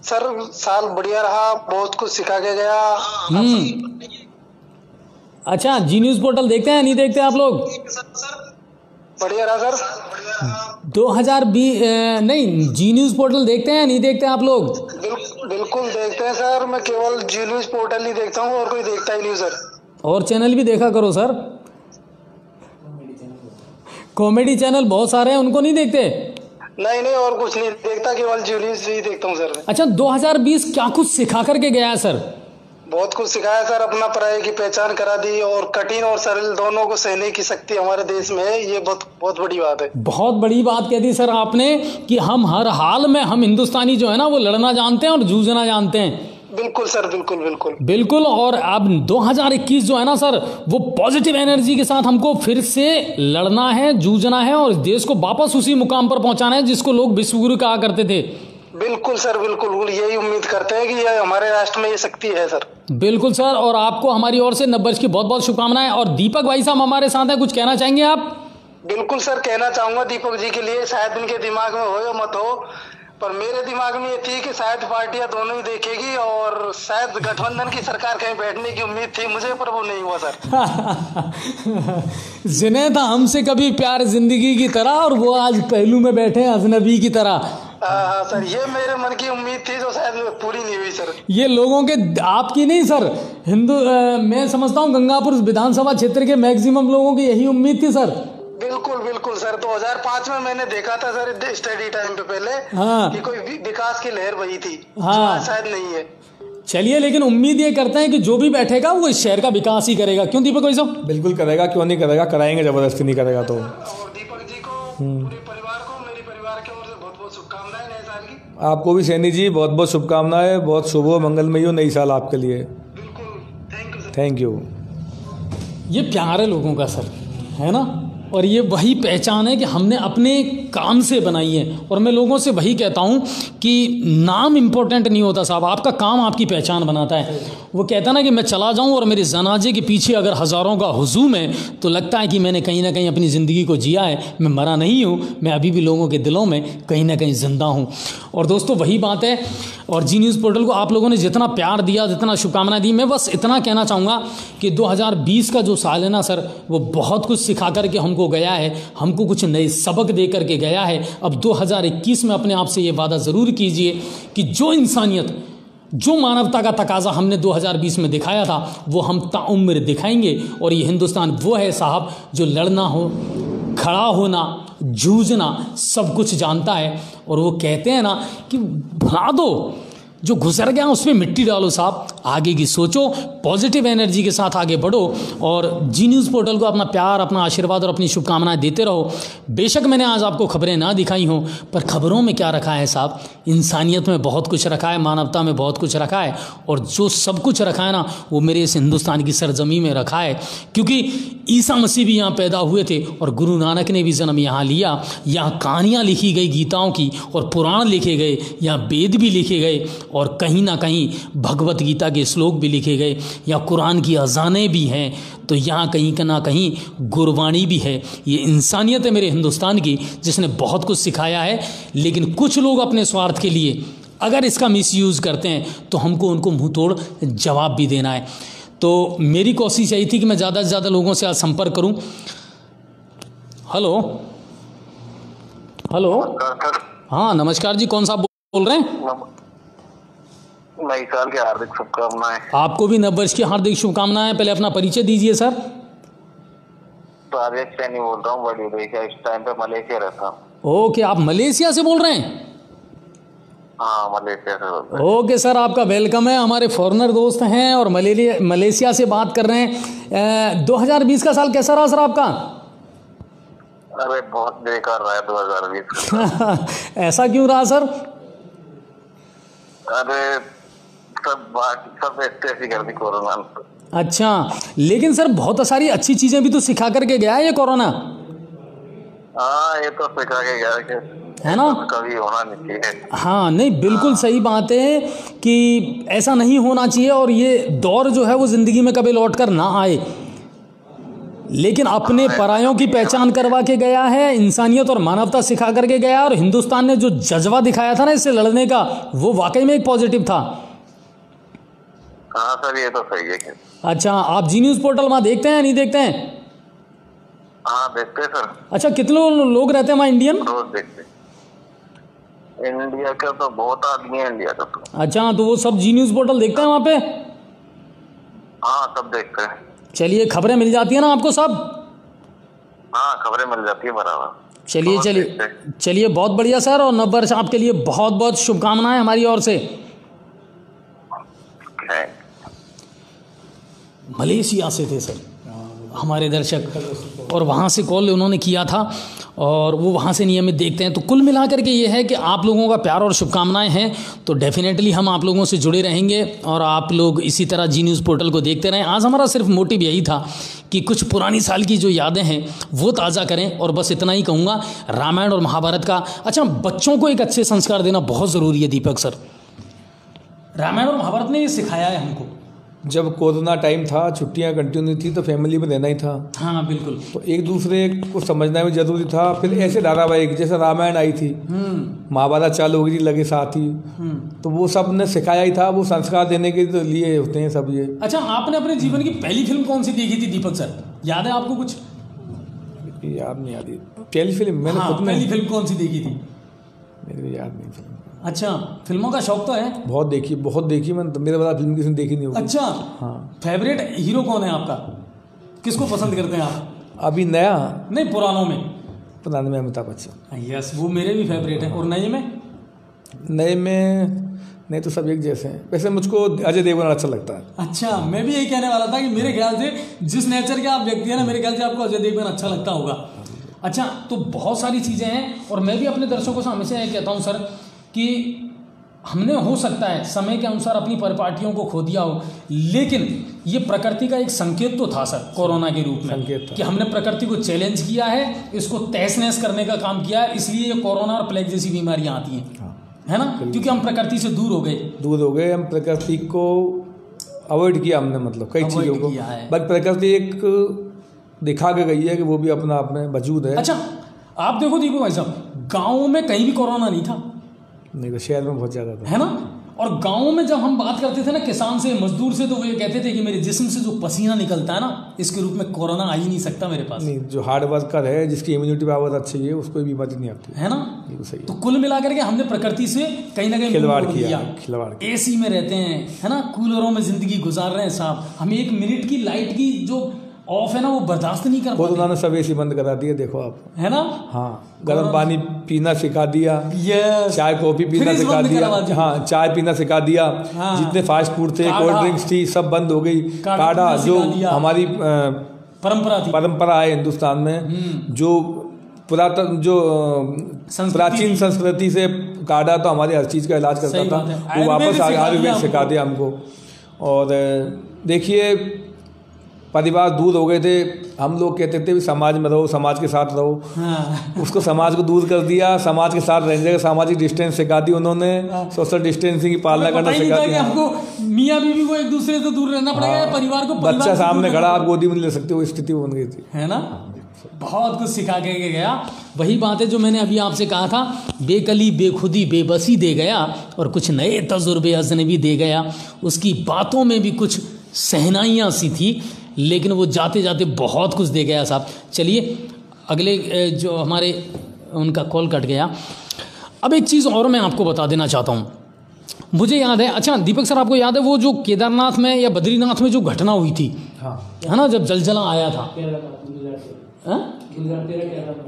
सर साल बढ़िया रहा, बहुत कुछ सिखा के गया। अच्छा जी न्यूज़ पोर्टल देखते हैं नहीं देखते आप लोग? बढ़िया रहा सर। 2020 नहीं, जी न्यूज़ पोर्टल देखते हैं नहीं देखते आप लोग? बिल्कुल देखते हैं सर। मैं केवल जी न्यूज़ पोर्टल ही देखता हूँ और कोई देखता ही नहीं सर। और चैनल भी देखा करो सर, कॉमेडी चैनल बहुत सारे हैं, उनको नहीं देखते? नहीं और कुछ नहीं देखता, केवल जी न्यूज़ ही देखता हूँ सर। अच्छा 2020 क्या कुछ सिखा करके गया है सर? बहुत कुछ सिखाया सर। अपना पराये की पहचान करा दी और कठिन और सरल दोनों को सहने की शक्ति हमारे देश में है। ये बहुत बड़ी बात है। बहुत बड़ी बात कह दी सर आपने कि हम हर हाल में हम हिंदुस्तानी जो है ना वो लड़ना जानते हैं और जूझना जानते हैं। बिल्कुल सर, बिल्कुल। और अब 2021 जो है ना सर, वो पॉजिटिव एनर्जी के साथ हमको फिर से लड़ना है, जूझना है और देश को वापस उसी मुकाम पर पहुंचाना है जिसको लोग विश्वगुरु कहा करते थे। बिल्कुल सर, बिल्कुल यही उम्मीद करते हैं कि ये हमारे राष्ट्र में ये शक्ति है सर। बिल्कुल सर, और आपको हमारी ओर से नववर्ष की बहुत बहुत शुभकामनाएं। और दीपक भाई साहब हमारे साथ हैं, कुछ कहना चाहेंगे आप? बिल्कुल सर, कहना चाहूंगा दीपक जी के लिए, शायद उनके दिमाग में हो या मत हो, पर मेरे दिमाग में ये थी कि शायद पार्टियां दोनों ही देखेगी और शायद गठबंधन की सरकार कहीं बैठने की उम्मीद थी मुझे, पर वो नहीं हुआ सर। जिन्हें था हमसे कभी प्यार जिंदगी की तरह और वो आज पहलू में बैठे हैं अजनबी की तरह। हाँ सर, ये मेरे मन की उम्मीद थी जो शायद पूरी नहीं हुई सर। ये लोगों के, आपकी नहीं सर, मैं समझता हूँ गंगापुर विधानसभा क्षेत्र के मैक्सिमम लोगों की यही उम्मीद थी सर। बिल्कुल सर। 2005 में मैंने देखा था सर स्टडी टाइम पे पहले। हाँ। कि कोई विकास की लहर बही थी। हाँ। शायद नहीं है। चलिए, लेकिन उम्मीद ये करते हैं कि जो भी बैठेगा वो इस शहर का विकास ही करेगा। क्यों दीपक भाई साहब? बिल्कुल करेगा, क्यों नहीं करेगा, कराएंगे, जबरदस्ती नहीं करेगा तो। और दीपक जी को, पूरे परिवार को, मेरे परिवार की ओर से बहुत बहुत शुभकामनाएं नए साल की। आपको भी सैनी जी बहुत बहुत शुभकामनाएं, बहुत शुभ हो, मंगलमय हो नई साल आपके लिए। बिल्कुल, थैंक यू। ये प्यार है लोगों का सर, है ना? और ये वही पहचान है कि हमने अपने काम से बनाई है। और मैं लोगों से वही कहता हूँ कि नाम इम्पोर्टेंट नहीं होता साहब, आपका काम आपकी पहचान बनाता है। वो कहता ना कि मैं चला जाऊँ और मेरे जनाजे के पीछे अगर हज़ारों का हुजूम है तो लगता है कि मैंने कहीं ना कहीं अपनी ज़िंदगी को जिया है, मैं मरा नहीं हूँ, मैं अभी भी लोगों के दिलों में कहीं ना कहीं ज़िंदा हूँ। और दोस्तों वही बात है। और जी न्यूज़ पोर्टल को आप लोगों ने जितना प्यार दिया, जितना शुभकामनाएं दी, मैं बस इतना कहना चाहूँगा कि 2020 का जो साल है ना सर, वो बहुत कुछ सिखा करके हमको गया है, हमको कुछ नए सबक दे करके गया है। अब 2021 में अपने आप से ये वादा ज़रूर कीजिए कि जो इंसानियत, जो मानवता का तकाजा हमने 2020 में दिखाया था वो हम ताउम्र दिखाएंगे। और ये हिंदुस्तान वो है साहब जो लड़ना हो, खड़ा होना, जूझना सब कुछ जानता है। और वो कहते हैं ना कि भुला दो, जो गुजर गया उस पर मिट्टी डालो साहब, आगे की सोचो, पॉजिटिव एनर्जी के साथ आगे बढ़ो। और जी न्यूज़ पोर्टल को अपना प्यार, अपना आशीर्वाद और अपनी शुभकामनाएं देते रहो। बेशक मैंने आज आपको खबरें ना दिखाई हों, पर खबरों में क्या रखा है साहब, इंसानियत में बहुत कुछ रखा है, मानवता में बहुत कुछ रखा है। और जो सब कुछ रखा है ना वो मेरे इस हिंदुस्तान की सरजमी में रखा है, क्योंकि ईसा मसीह भी यहाँ पैदा हुए थे और गुरु नानक ने भी जन्म यहाँ लिया। यहाँ कहानियाँ लिखी गई गीताओं की और पुराण लिखे गए, यहाँ वेद भी लिखे गए और कहीं ना कहीं भगवत गीता के श्लोक भी लिखे गए, या कुरान की अजानें भी हैं, तो यहाँ कहीं ना कहीं गुरबाणी भी है। ये इंसानियत है मेरे हिंदुस्तान की, जिसने बहुत कुछ सिखाया है। लेकिन कुछ लोग अपने स्वार्थ के लिए अगर इसका मिसयूज़ करते हैं तो हमको उनको मुँह तोड़ जवाब भी देना है। तो मेरी कोशिश यही थी कि मैं ज़्यादा से ज़्यादा लोगों से आज संपर्क करूं। हेलो, हाँ नमस्कार जी, कौन सा बोल रहे हैं? नई साल की हार्दिक शुभकामनाएं। आपको भी नववर्ष की हार्दिक शुभकामनाएं। पहले अपना परिचय दीजिए सर। तो सैनी बोल रहा हूँ, बड़ी देखा इस टाइम पे मलेशिया रहता हूँ। ओके, आप मलेशिया से बोल रहे हैं? हाँ मलेशिया से बोल रहे हैं। ओके सर, आपका वेलकम है। हमारे फॉरेनर दोस्त हैं और मलेशिया से बात कर रहे हैं। 2020 का साल कैसा रहा सर आपका? अरे बहुत बेकार रहा है 2020। ऐसा क्यों रहा सर? अरे सब ऐसी कर दी कोरोना। अच्छा, लेकिन सर बहुत सारी अच्छी चीजें भी तो सिखा करके गया है ये कोरोना। हाँ, ये तो सिखा के गया है ना, कभी होना नहीं चाहिए। हाँ नहीं, बिल्कुल सही बात है कि ऐसा नहीं होना चाहिए और ये दौर जो है वो जिंदगी में कभी लौट कर ना आए। लेकिन अपने परायों की पहचान करवा के गया है, इंसानियत और मानवता सिखा करके गया, और हिंदुस्तान ने जो जज्बा दिखाया था ना इससे लड़ने का, वो वाकई में एक पॉजिटिव था। हाँ सर, ये तो सही है। अच्छा, आप जी न्यूज़ पोर्टल वहाँ देखते हैं या नहीं देखते हैं? हाँ देखते हैं सर। अच्छा, कितने लोग रहते हैं वहाँ इंडियन? रोज देखते हैं। इंडिया का तो बहुत आदमी है, इंडिया का तो। अच्छा, तो वो सब जी न्यूज़ पोर्टल देखते हैं वहाँ पे? हाँ, सब देखते हैं। चलिए, खबरें मिल जाती है ना आपको सब? हाँ, खबरें मिल जाती है बराबर। चलिए बहुत बढ़िया सर, और नव वर्ष आपके लिए बहुत बहुत शुभकामनाएं हमारी ओर से। मलेशिया से थे सर हमारे दर्शक, और वहाँ से कॉल उन्होंने किया था और वो वहाँ से नियमित देखते हैं। तो कुल मिलाकर के ये है कि आप लोगों का प्यार और शुभकामनाएं हैं, तो डेफिनेटली हम आप लोगों से जुड़े रहेंगे और आप लोग इसी तरह जी न्यूज़ पोर्टल को देखते रहें। आज हमारा सिर्फ मोटिव यही था कि कुछ पुरानी साल की जो यादें हैं वो ताज़ा करें, और बस इतना ही कहूँगा। रामायण और महाभारत का, अच्छा, बच्चों को एक अच्छे संस्कार देना बहुत ज़रूरी है दीपक सर। रामायण और महाभारत ने ये सिखाया है हमको। जब कोरोना टाइम था, छुट्टियां कंटिन्यू थी, तो फैमिली में रहना ही था। हाँ बिल्कुल। तो एक दूसरे को समझना भी जरूरी था। फिर ऐसे धारावाहिक जैसे रामायण आई थी, महाभारत चालू हो गई लगे साथ ही, तो वो सब ने सिखाया ही था। वो संस्कार देने के लिए होते हैं सब ये। अच्छा, आपने अपने जीवन की पहली फिल्म कौन सी देखी थी दीपक सर? याद है आपको कुछ? याद नहीं आ रही पहली फिल्म मैंने पहली फिल्म कौन सी देखी थी? मेरे याद नहीं फिल्म। अच्छा, फिल्मों का शौक तो है? बहुत देखी मैंने, तो मेरे बता फिल्म किसी ने देखी नहीं होगी। अच्छा, हाँ। फेवरेट हीरो कौन है आपका? किसको पसंद करते हैं आप? अभी नया नहीं, पुरानों में। पुराने में अमिताभ बच्चन। यस, वो मेरे भी फेवरेट है। और नए में? नहीं तो सब एक जैसे हैं। वैसे मुझको अजय देवगन अच्छा लगता है। अच्छा, मैं भी यही कहने वाला था कि मेरे ख्याल से जिस नेचर के आप व्यक्ति हैं ना, मेरे ख्याल से आपको अजय देवगन अच्छा लगता होगा। अच्छा, तो बहुत सारी चीज़ें हैं, और मैं भी अपने दर्शकों से हमेशा ये कहता हूँ सर कि हमने हो सकता है समय के अनुसार अपनी परिपाटियों को खो दिया हो, लेकिन ये प्रकृति का एक संकेत तो था सर, कोरोना के रूप में, कि हमने प्रकृति को चैलेंज किया है, इसको तहस नहस करने का काम किया है, इसलिए ये कोरोना और प्लेग जैसी बीमारियां आती हैं। है ना, क्योंकि हम प्रकृति से दूर हो गए। हम प्रकृति को अवॉइड किया हमने, मतलब कई चीज़ों को। बट प्रकृति एक दिखा के गई है कि वो भी अपना आप में मौजूद है। अच्छा, आप देखो दीपू भाई साहब, गाँव में कहीं भी कोरोना नहीं था। नहीं तो शहर में बहुत ज़्यादा था। है ना, और गाँव में जब हम बात करते थे ना किसान से, मजदूर से, तो वो ये कहते थे कि मेरे जिस्म से जो पसीना निकलता है ना, इसके रूप में कोरोना आ ही नहीं सकता मेरे पास। नहीं, जो हार्ड वर्कर है, जिसकी इम्यूनिटी पावर अच्छी है, उसको भी बीमारी नहीं आती। है ना, सही। तो कुल मिलाकर के हमने प्रकृति से कहीं ना कहीं खिलवाड़ किया। एसी में रहते हैं, है ना, कूलरों में जिंदगी गुजार रहे हैं साहब। हम 1 मिनट की लाइट की जो ऑफ है ना, वो बर्दाश्त नहीं कर पाते। उन्होंने सब एसी बंद करा दिया, देखो आप। है ना, हाँ, गर्म पानी पीना सिखा दिया, चाय कॉफी पीना सिखा दिया, हाँ, चाय पीना सिखा दिया। हाँ। जितने फास्ट फूड थे, कोल्ड ड्रिंक्स थी, सब बंद हो गई। काढ़ा जो हमारी परंपरा है हिंदुस्तान में, जो पुरातन जो प्राचीन संस्कृति से काढ़ा तो हमारी हर चीज़ का इलाज करता था, वो वापस आयुर्वेद सिखा दिया हमको। और देखिए, परिवार दूर हो गए थे, हम लोग कहते थे समाज में रहो, समाज के साथ रहो। हाँ। उसको समाज को दूर कर दिया, समाज के साथ रहने का सामाजिक डिस्टेंस सिखा दी उन्होंने। हाँ। सोशल डिस्टेंसिंग की पालना करना सिखा दिया। हमको मियाँ बीवी को एक दूसरे से दूर रहना पड़ेगा। हाँ। परिवार को बच्चा सामने खड़ा, आप गोदी में ले सकते हो, स्थिति बन गई थी। है ना, बहुत कुछ सिखा के गया। वही बात है जो मैंने अभी आपसे कहा था, बेकली बेखुदी बेबसी दे गया और कुछ नए तजुर्बे अजनबी दे गया। उसकी बातों में भी कुछ सहनाइयाँ सी थी, लेकिन वो जाते जाते बहुत कुछ दे गया साहब। चलिए, अगले जो हमारे, उनका कॉल कट गया। अब एक चीज़ और मैं आपको बता देना चाहता हूँ, मुझे याद है। अच्छा दीपक सर, आपको याद है वो जो केदारनाथ में या बद्रीनाथ में जो घटना हुई थी? हाँ। है ना, जब जलजला आया था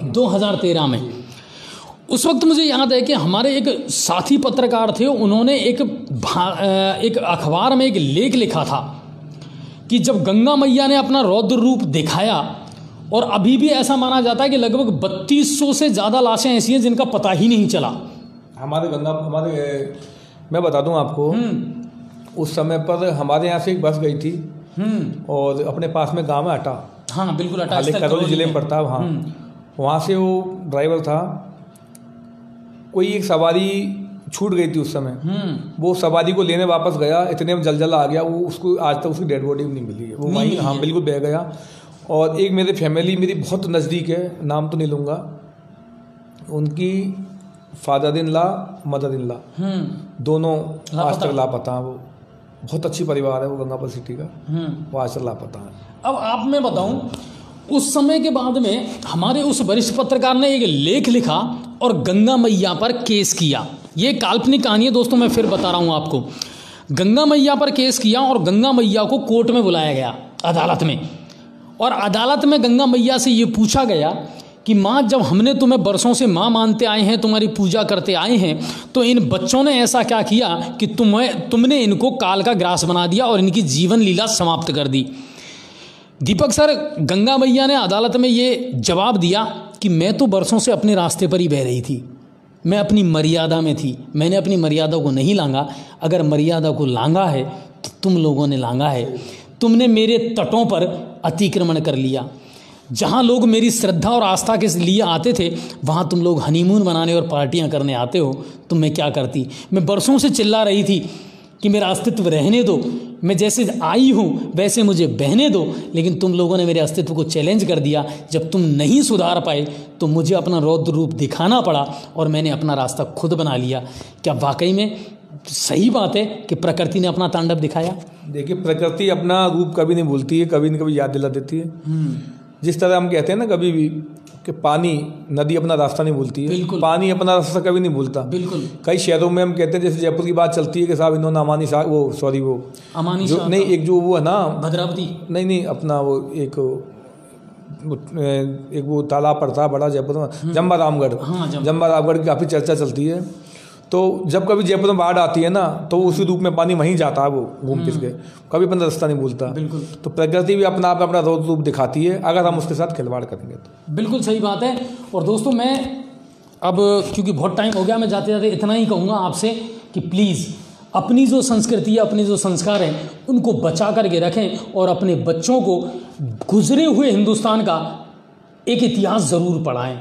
2013 में, उस वक्त मुझे याद है कि हमारे एक साथी पत्रकार थे, उन्होंने एक अखबार में एक लेख लिखा था कि जब गंगा मैया ने अपना रौद्र रूप दिखाया और अभी भी ऐसा माना जाता है कि लगभग 3200 से ज़्यादा लाशें ऐसी हैं जिनका पता ही नहीं चला। मैं बता दूं आपको, उस समय पर हमारे यहाँ से एक बस गई थी और अपने पास में गांव है अटा, हाँ बिल्कुल अटा, करौली जिले में पड़ता है, वहाँ से वो ड्राइवर था, कोई एक सवारी छूट गई थी उस समय, वो सवारी को लेने वापस गया, इतने में जल आ गया, वो उसको आज तक उसकी डेड बॉडी नहीं मिली है, वो वहीं हाँ बिल्कुल बह गया। और एक मेरे फैमिली मेरी बहुत नज़दीक है, नाम तो नहीं लूँगा, उनकी father in law mother in law दोनों आज तक लापता हैं। वो बहुत अच्छी परिवार है वो गंगापुर सिटी का, वो आज तक लापता है। अब आप मैं बताऊं, उस समय के बाद में हमारे उस वरिष्ठ पत्रकार ने एक लेख लिखा और गंगा मैया पर केस किया। ये काल्पनिक कहानी है दोस्तों, मैं फिर बता रहा हूँ आपको। गंगा मैया पर केस किया और गंगा मैया को कोर्ट में बुलाया गया, अदालत में, और अदालत में गंगा मैया से ये पूछा गया कि माँ, जब हमने तुम्हें बरसों से माँ मानते आए हैं, तुम्हारी पूजा करते आए हैं, तो इन बच्चों ने ऐसा क्या किया कि तुमने इनको काल का ग्रास बना दिया और इनकी जीवन लीला समाप्त कर दी। दीपक सर, गंगा मैया ने अदालत में ये जवाब दिया कि मैं तो बरसों से अपने रास्ते पर ही बह रही थी, मैं अपनी मर्यादा में थी, मैंने अपनी मर्यादा को नहीं लांगा। अगर मर्यादा को लांगा है तो तुम लोगों ने लांगा है, तुमने मेरे तटों पर अतिक्रमण कर लिया। जहाँ लोग मेरी श्रद्धा और आस्था के लिए आते थे, वहाँ तुम लोग हनीमून मनाने और पार्टियाँ करने आते हो। तो मैं क्या करती, मैं बरसों से चिल्ला रही थी कि मेरा अस्तित्व रहने दो, मैं जैसे आई हूँ वैसे मुझे बहने दो, लेकिन तुम लोगों ने मेरे अस्तित्व को चैलेंज कर दिया। जब तुम नहीं सुधार पाए तो मुझे अपना रौद्र रूप दिखाना पड़ा और मैंने अपना रास्ता खुद बना लिया। क्या वाकई में सही बात है कि प्रकृति ने अपना तांडव दिखाया? देखिए, प्रकृति अपना रूप कभी नहीं भूलती है, कभी न कभी याद दिला देती है। जिस तरह हम कहते हैं ना कभी भी कि पानी, नदी अपना रास्ता नहीं भूलती है, पानी अपना रास्ता कभी नहीं भूलता। बिल्कुल। कई शहरों में हम कहते हैं, जैसे जयपुर की बात चलती है कि साहब इन्होंने अमानी शाह, वो सॉरी वो अमानी जो नहीं, एक जो वो है ना भद्रावती, नहीं अपना वो एक वो तालाब पड़ता है बड़ा जयपुर में, जम्बा रामगढ़, जम्बा रामगढ़ की काफ़ी चर्चा चलती है। तो जब कभी जयपुर में बाढ़ आती है ना, तो उसी रूप में पानी वहीं जाता है, वो घूम फिर के, कभी अपना रास्ता नहीं भूलता। बिल्कुल। तो प्रकृति भी अपना आप अपना रूप दिखाती है अगर हम उसके साथ खिलवाड़ करेंगे तो। बिल्कुल सही बात है। और दोस्तों, मैं अब क्योंकि बहुत टाइम हो गया, मैं जाते जाते इतना ही कहूँगा आपसे कि प्लीज़ अपनी जो संस्कृति है, अपने जो संस्कार हैं, उनको बचा करके रखें और अपने बच्चों को गुजरे हुए हिंदुस्तान का एक इतिहास ज़रूर पढ़ाएं।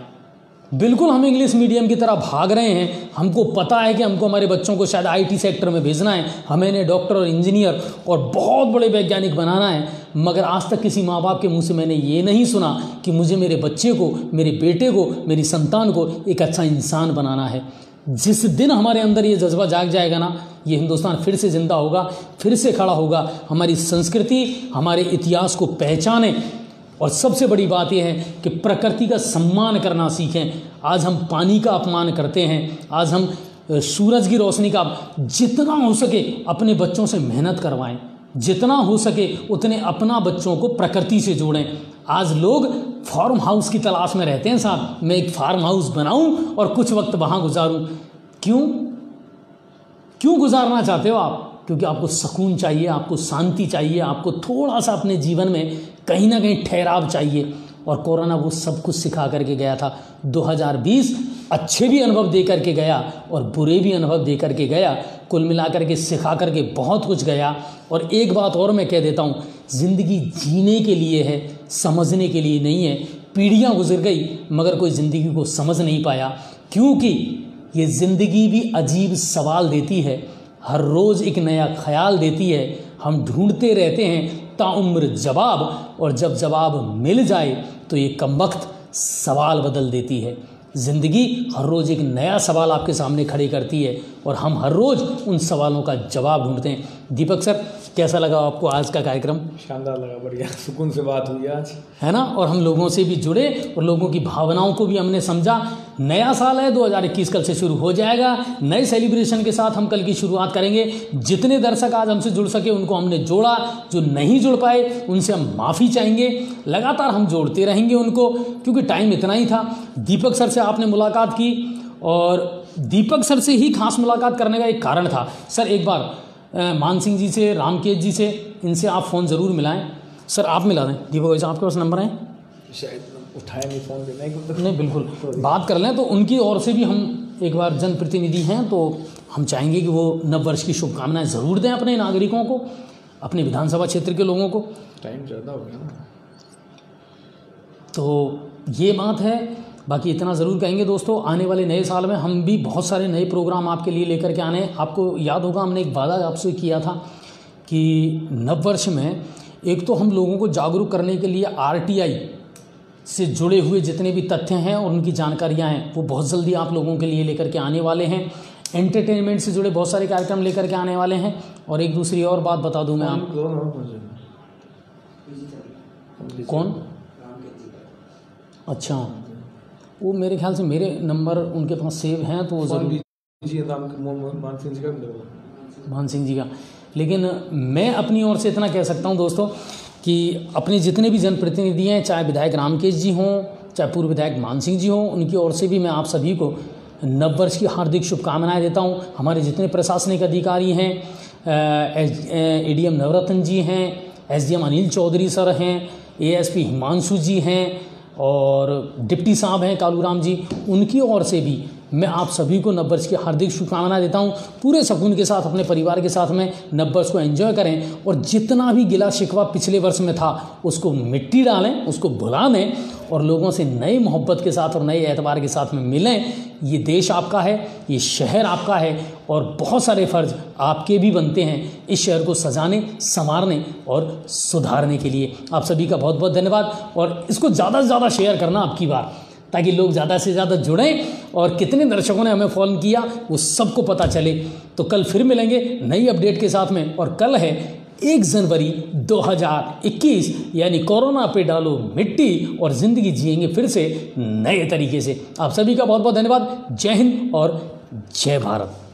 बिल्कुल हम इंग्लिश मीडियम की तरह भाग रहे हैं, हमको पता है कि हमको हमारे बच्चों को शायद आईटी सेक्टर में भेजना है, हमें इन्हें डॉक्टर और इंजीनियर और बहुत बड़े वैज्ञानिक बनाना है, मगर आज तक किसी माँ बाप के मुंह से मैंने ये नहीं सुना कि मुझे मेरे बच्चे को, मेरे बेटे को, मेरी संतान को एक अच्छा इंसान बनाना है। जिस दिन हमारे अंदर ये जज्बा जाग जाएगा ना, ये हिंदुस्तान फिर से जिंदा होगा, फिर से खड़ा होगा। हमारी संस्कृति, हमारे इतिहास को पहचानें और सबसे बड़ी बात यह है कि प्रकृति का सम्मान करना सीखें। आज हम पानी का अपमान करते हैं, आज हम सूरज की रोशनी का, जितना हो सके अपने बच्चों से मेहनत करवाएं, जितना हो सके उतने अपना बच्चों को प्रकृति से जोड़ें। आज लोग फार्म हाउस की तलाश में रहते हैं, साहब मैं एक फार्म हाउस बनाऊं और कुछ वक्त वहाँ गुजारूं। क्यों गुजारना चाहते हो आप? क्योंकि आपको सुकून चाहिए, आपको शांति चाहिए, आपको थोड़ा सा अपने जीवन में कहीं ना कहीं ठहराव चाहिए। और कोरोना वो सब कुछ सिखा करके गया था। 2020 अच्छे भी अनुभव दे करके गया और बुरे भी अनुभव दे करके गया, कुल मिलाकर के सिखा करके बहुत कुछ गया। और एक बात और मैं कह देता हूँ, ज़िंदगी जीने के लिए है, समझने के लिए नहीं है। पीढ़ियाँ गुजर गई मगर कोई ज़िंदगी को समझ नहीं पाया, क्योंकि ये ज़िंदगी भी अजीब सवाल देती है, हर रोज़ एक नया ख्याल देती है। हम ढूंढते रहते हैं ताउम्र जवाब, और जब जवाब मिल जाए तो ये कमबख्त सवाल बदल देती है। ज़िंदगी हर रोज़ एक नया सवाल आपके सामने खड़े करती है और हम हर रोज़ उन सवालों का जवाब ढूंढते हैं। दीपक सर, कैसा लगा आपको आज का कार्यक्रम? शानदार लगा, बढ़िया, सुकून से बात हुई आज, है ना। और हम लोगों से भी जुड़े और लोगों की भावनाओं को भी हमने समझा। नया साल है 2021, कल से शुरू हो जाएगा। नए सेलिब्रेशन के साथ हम कल की शुरुआत करेंगे। जितने दर्शक आज हमसे जुड़ सके उनको हमने जोड़ा, जो नहीं जुड़ पाए उनसे हम माफ़ी चाहेंगे। लगातार हम जोड़ते रहेंगे उनको, क्योंकि टाइम इतना ही था। दीपक सर से आपने मुलाकात की और दीपक सर से ही खास मुलाकात करने का एक कारण था। सर एक बार मान सिंह जी से, रामकेश जी से, इनसे आप फ़ोन ज़रूर मिलाएं। सर आप मिला दें दीपक भाई, आपके पास नंबर है? शायद उठाया नहीं फ़ोन देना नहीं, बिल्कुल बात कर लें। तो उनकी ओर से भी हम एक बार जनप्रतिनिधि हैं तो हम चाहेंगे कि वो नववर्ष की शुभकामनाएं ज़रूर दें अपने नागरिकों को, अपने विधानसभा क्षेत्र के लोगों को। टाइम ज़्यादा हो गया ना, तो ये बात है। बाकी इतना ज़रूर कहेंगे दोस्तों, आने वाले नए साल में हम भी बहुत सारे नए प्रोग्राम आपके लिए लेकर के आने। आपको याद होगा हमने एक वादा आपसे किया था कि नववर्ष में एक तो हम लोगों को जागरूक करने के लिए RTI से जुड़े हुए जितने भी तथ्य हैं और उनकी जानकारियां हैं वो बहुत जल्दी आप लोगों के लिए लेकर के आने वाले हैं। एंटरटेनमेंट से जुड़े बहुत सारे कार्यक्रम लेकर के आने वाले हैं। और एक दूसरी और बात बता दूं मैं आप, कौन? अच्छा, वो मेरे ख्याल से मेरे नंबर उनके पास सेव हैं तो ज़रूर मान सिंह जी का। लेकिन मैं अपनी ओर से इतना कह सकता हूं दोस्तों कि अपने जितने भी जनप्रतिनिधि हैं, चाहे विधायक रामकेश जी हों, चाहे पूर्व विधायक मान सिंह जी हों, उनकी ओर से भी मैं आप सभी को नववर्ष की हार्दिक शुभकामनाएं देता हूं। हमारे जितने प्रशासनिक अधिकारी हैं, ADM नवरत्न जी हैं, SDM अनिल चौधरी सर हैं, ASP हिमांशु जी हैं और डिप्टी साहब हैं कालूराम जी, उनकी ओर से भी मैं आप सभी को नववर्ष की हार्दिक शुभकामनाएं देता हूं। पूरे सुकून के साथ अपने परिवार के साथ में नववर्ष को एंजॉय करें और जितना भी गिला शिकवा पिछले वर्ष में था उसको मिट्टी डालें, उसको भुला दें और लोगों से नई मोहब्बत के साथ और नए एतबार के साथ में मिलें। ये देश आपका है, ये शहर आपका है और बहुत सारे फ़र्ज आपके भी बनते हैं इस शहर को सजाने, संवारने और सुधारने के लिए। आप सभी का बहुत बहुत धन्यवाद और इसको ज़्यादा से ज़्यादा शेयर करना आपकी बार, ताकि लोग ज़्यादा से ज़्यादा जुड़ें और कितने दर्शकों ने हमें फ़ोन किया वो सबको पता चले। तो कल फिर मिलेंगे नई अपडेट के साथ में और कल है 1 जनवरी 2021, यानी कोरोना पे डालो मिट्टी और ज़िंदगी जिएंगे फिर से नए तरीके से। आप सभी का बहुत बहुत धन्यवाद। जय हिंद और जय भारत।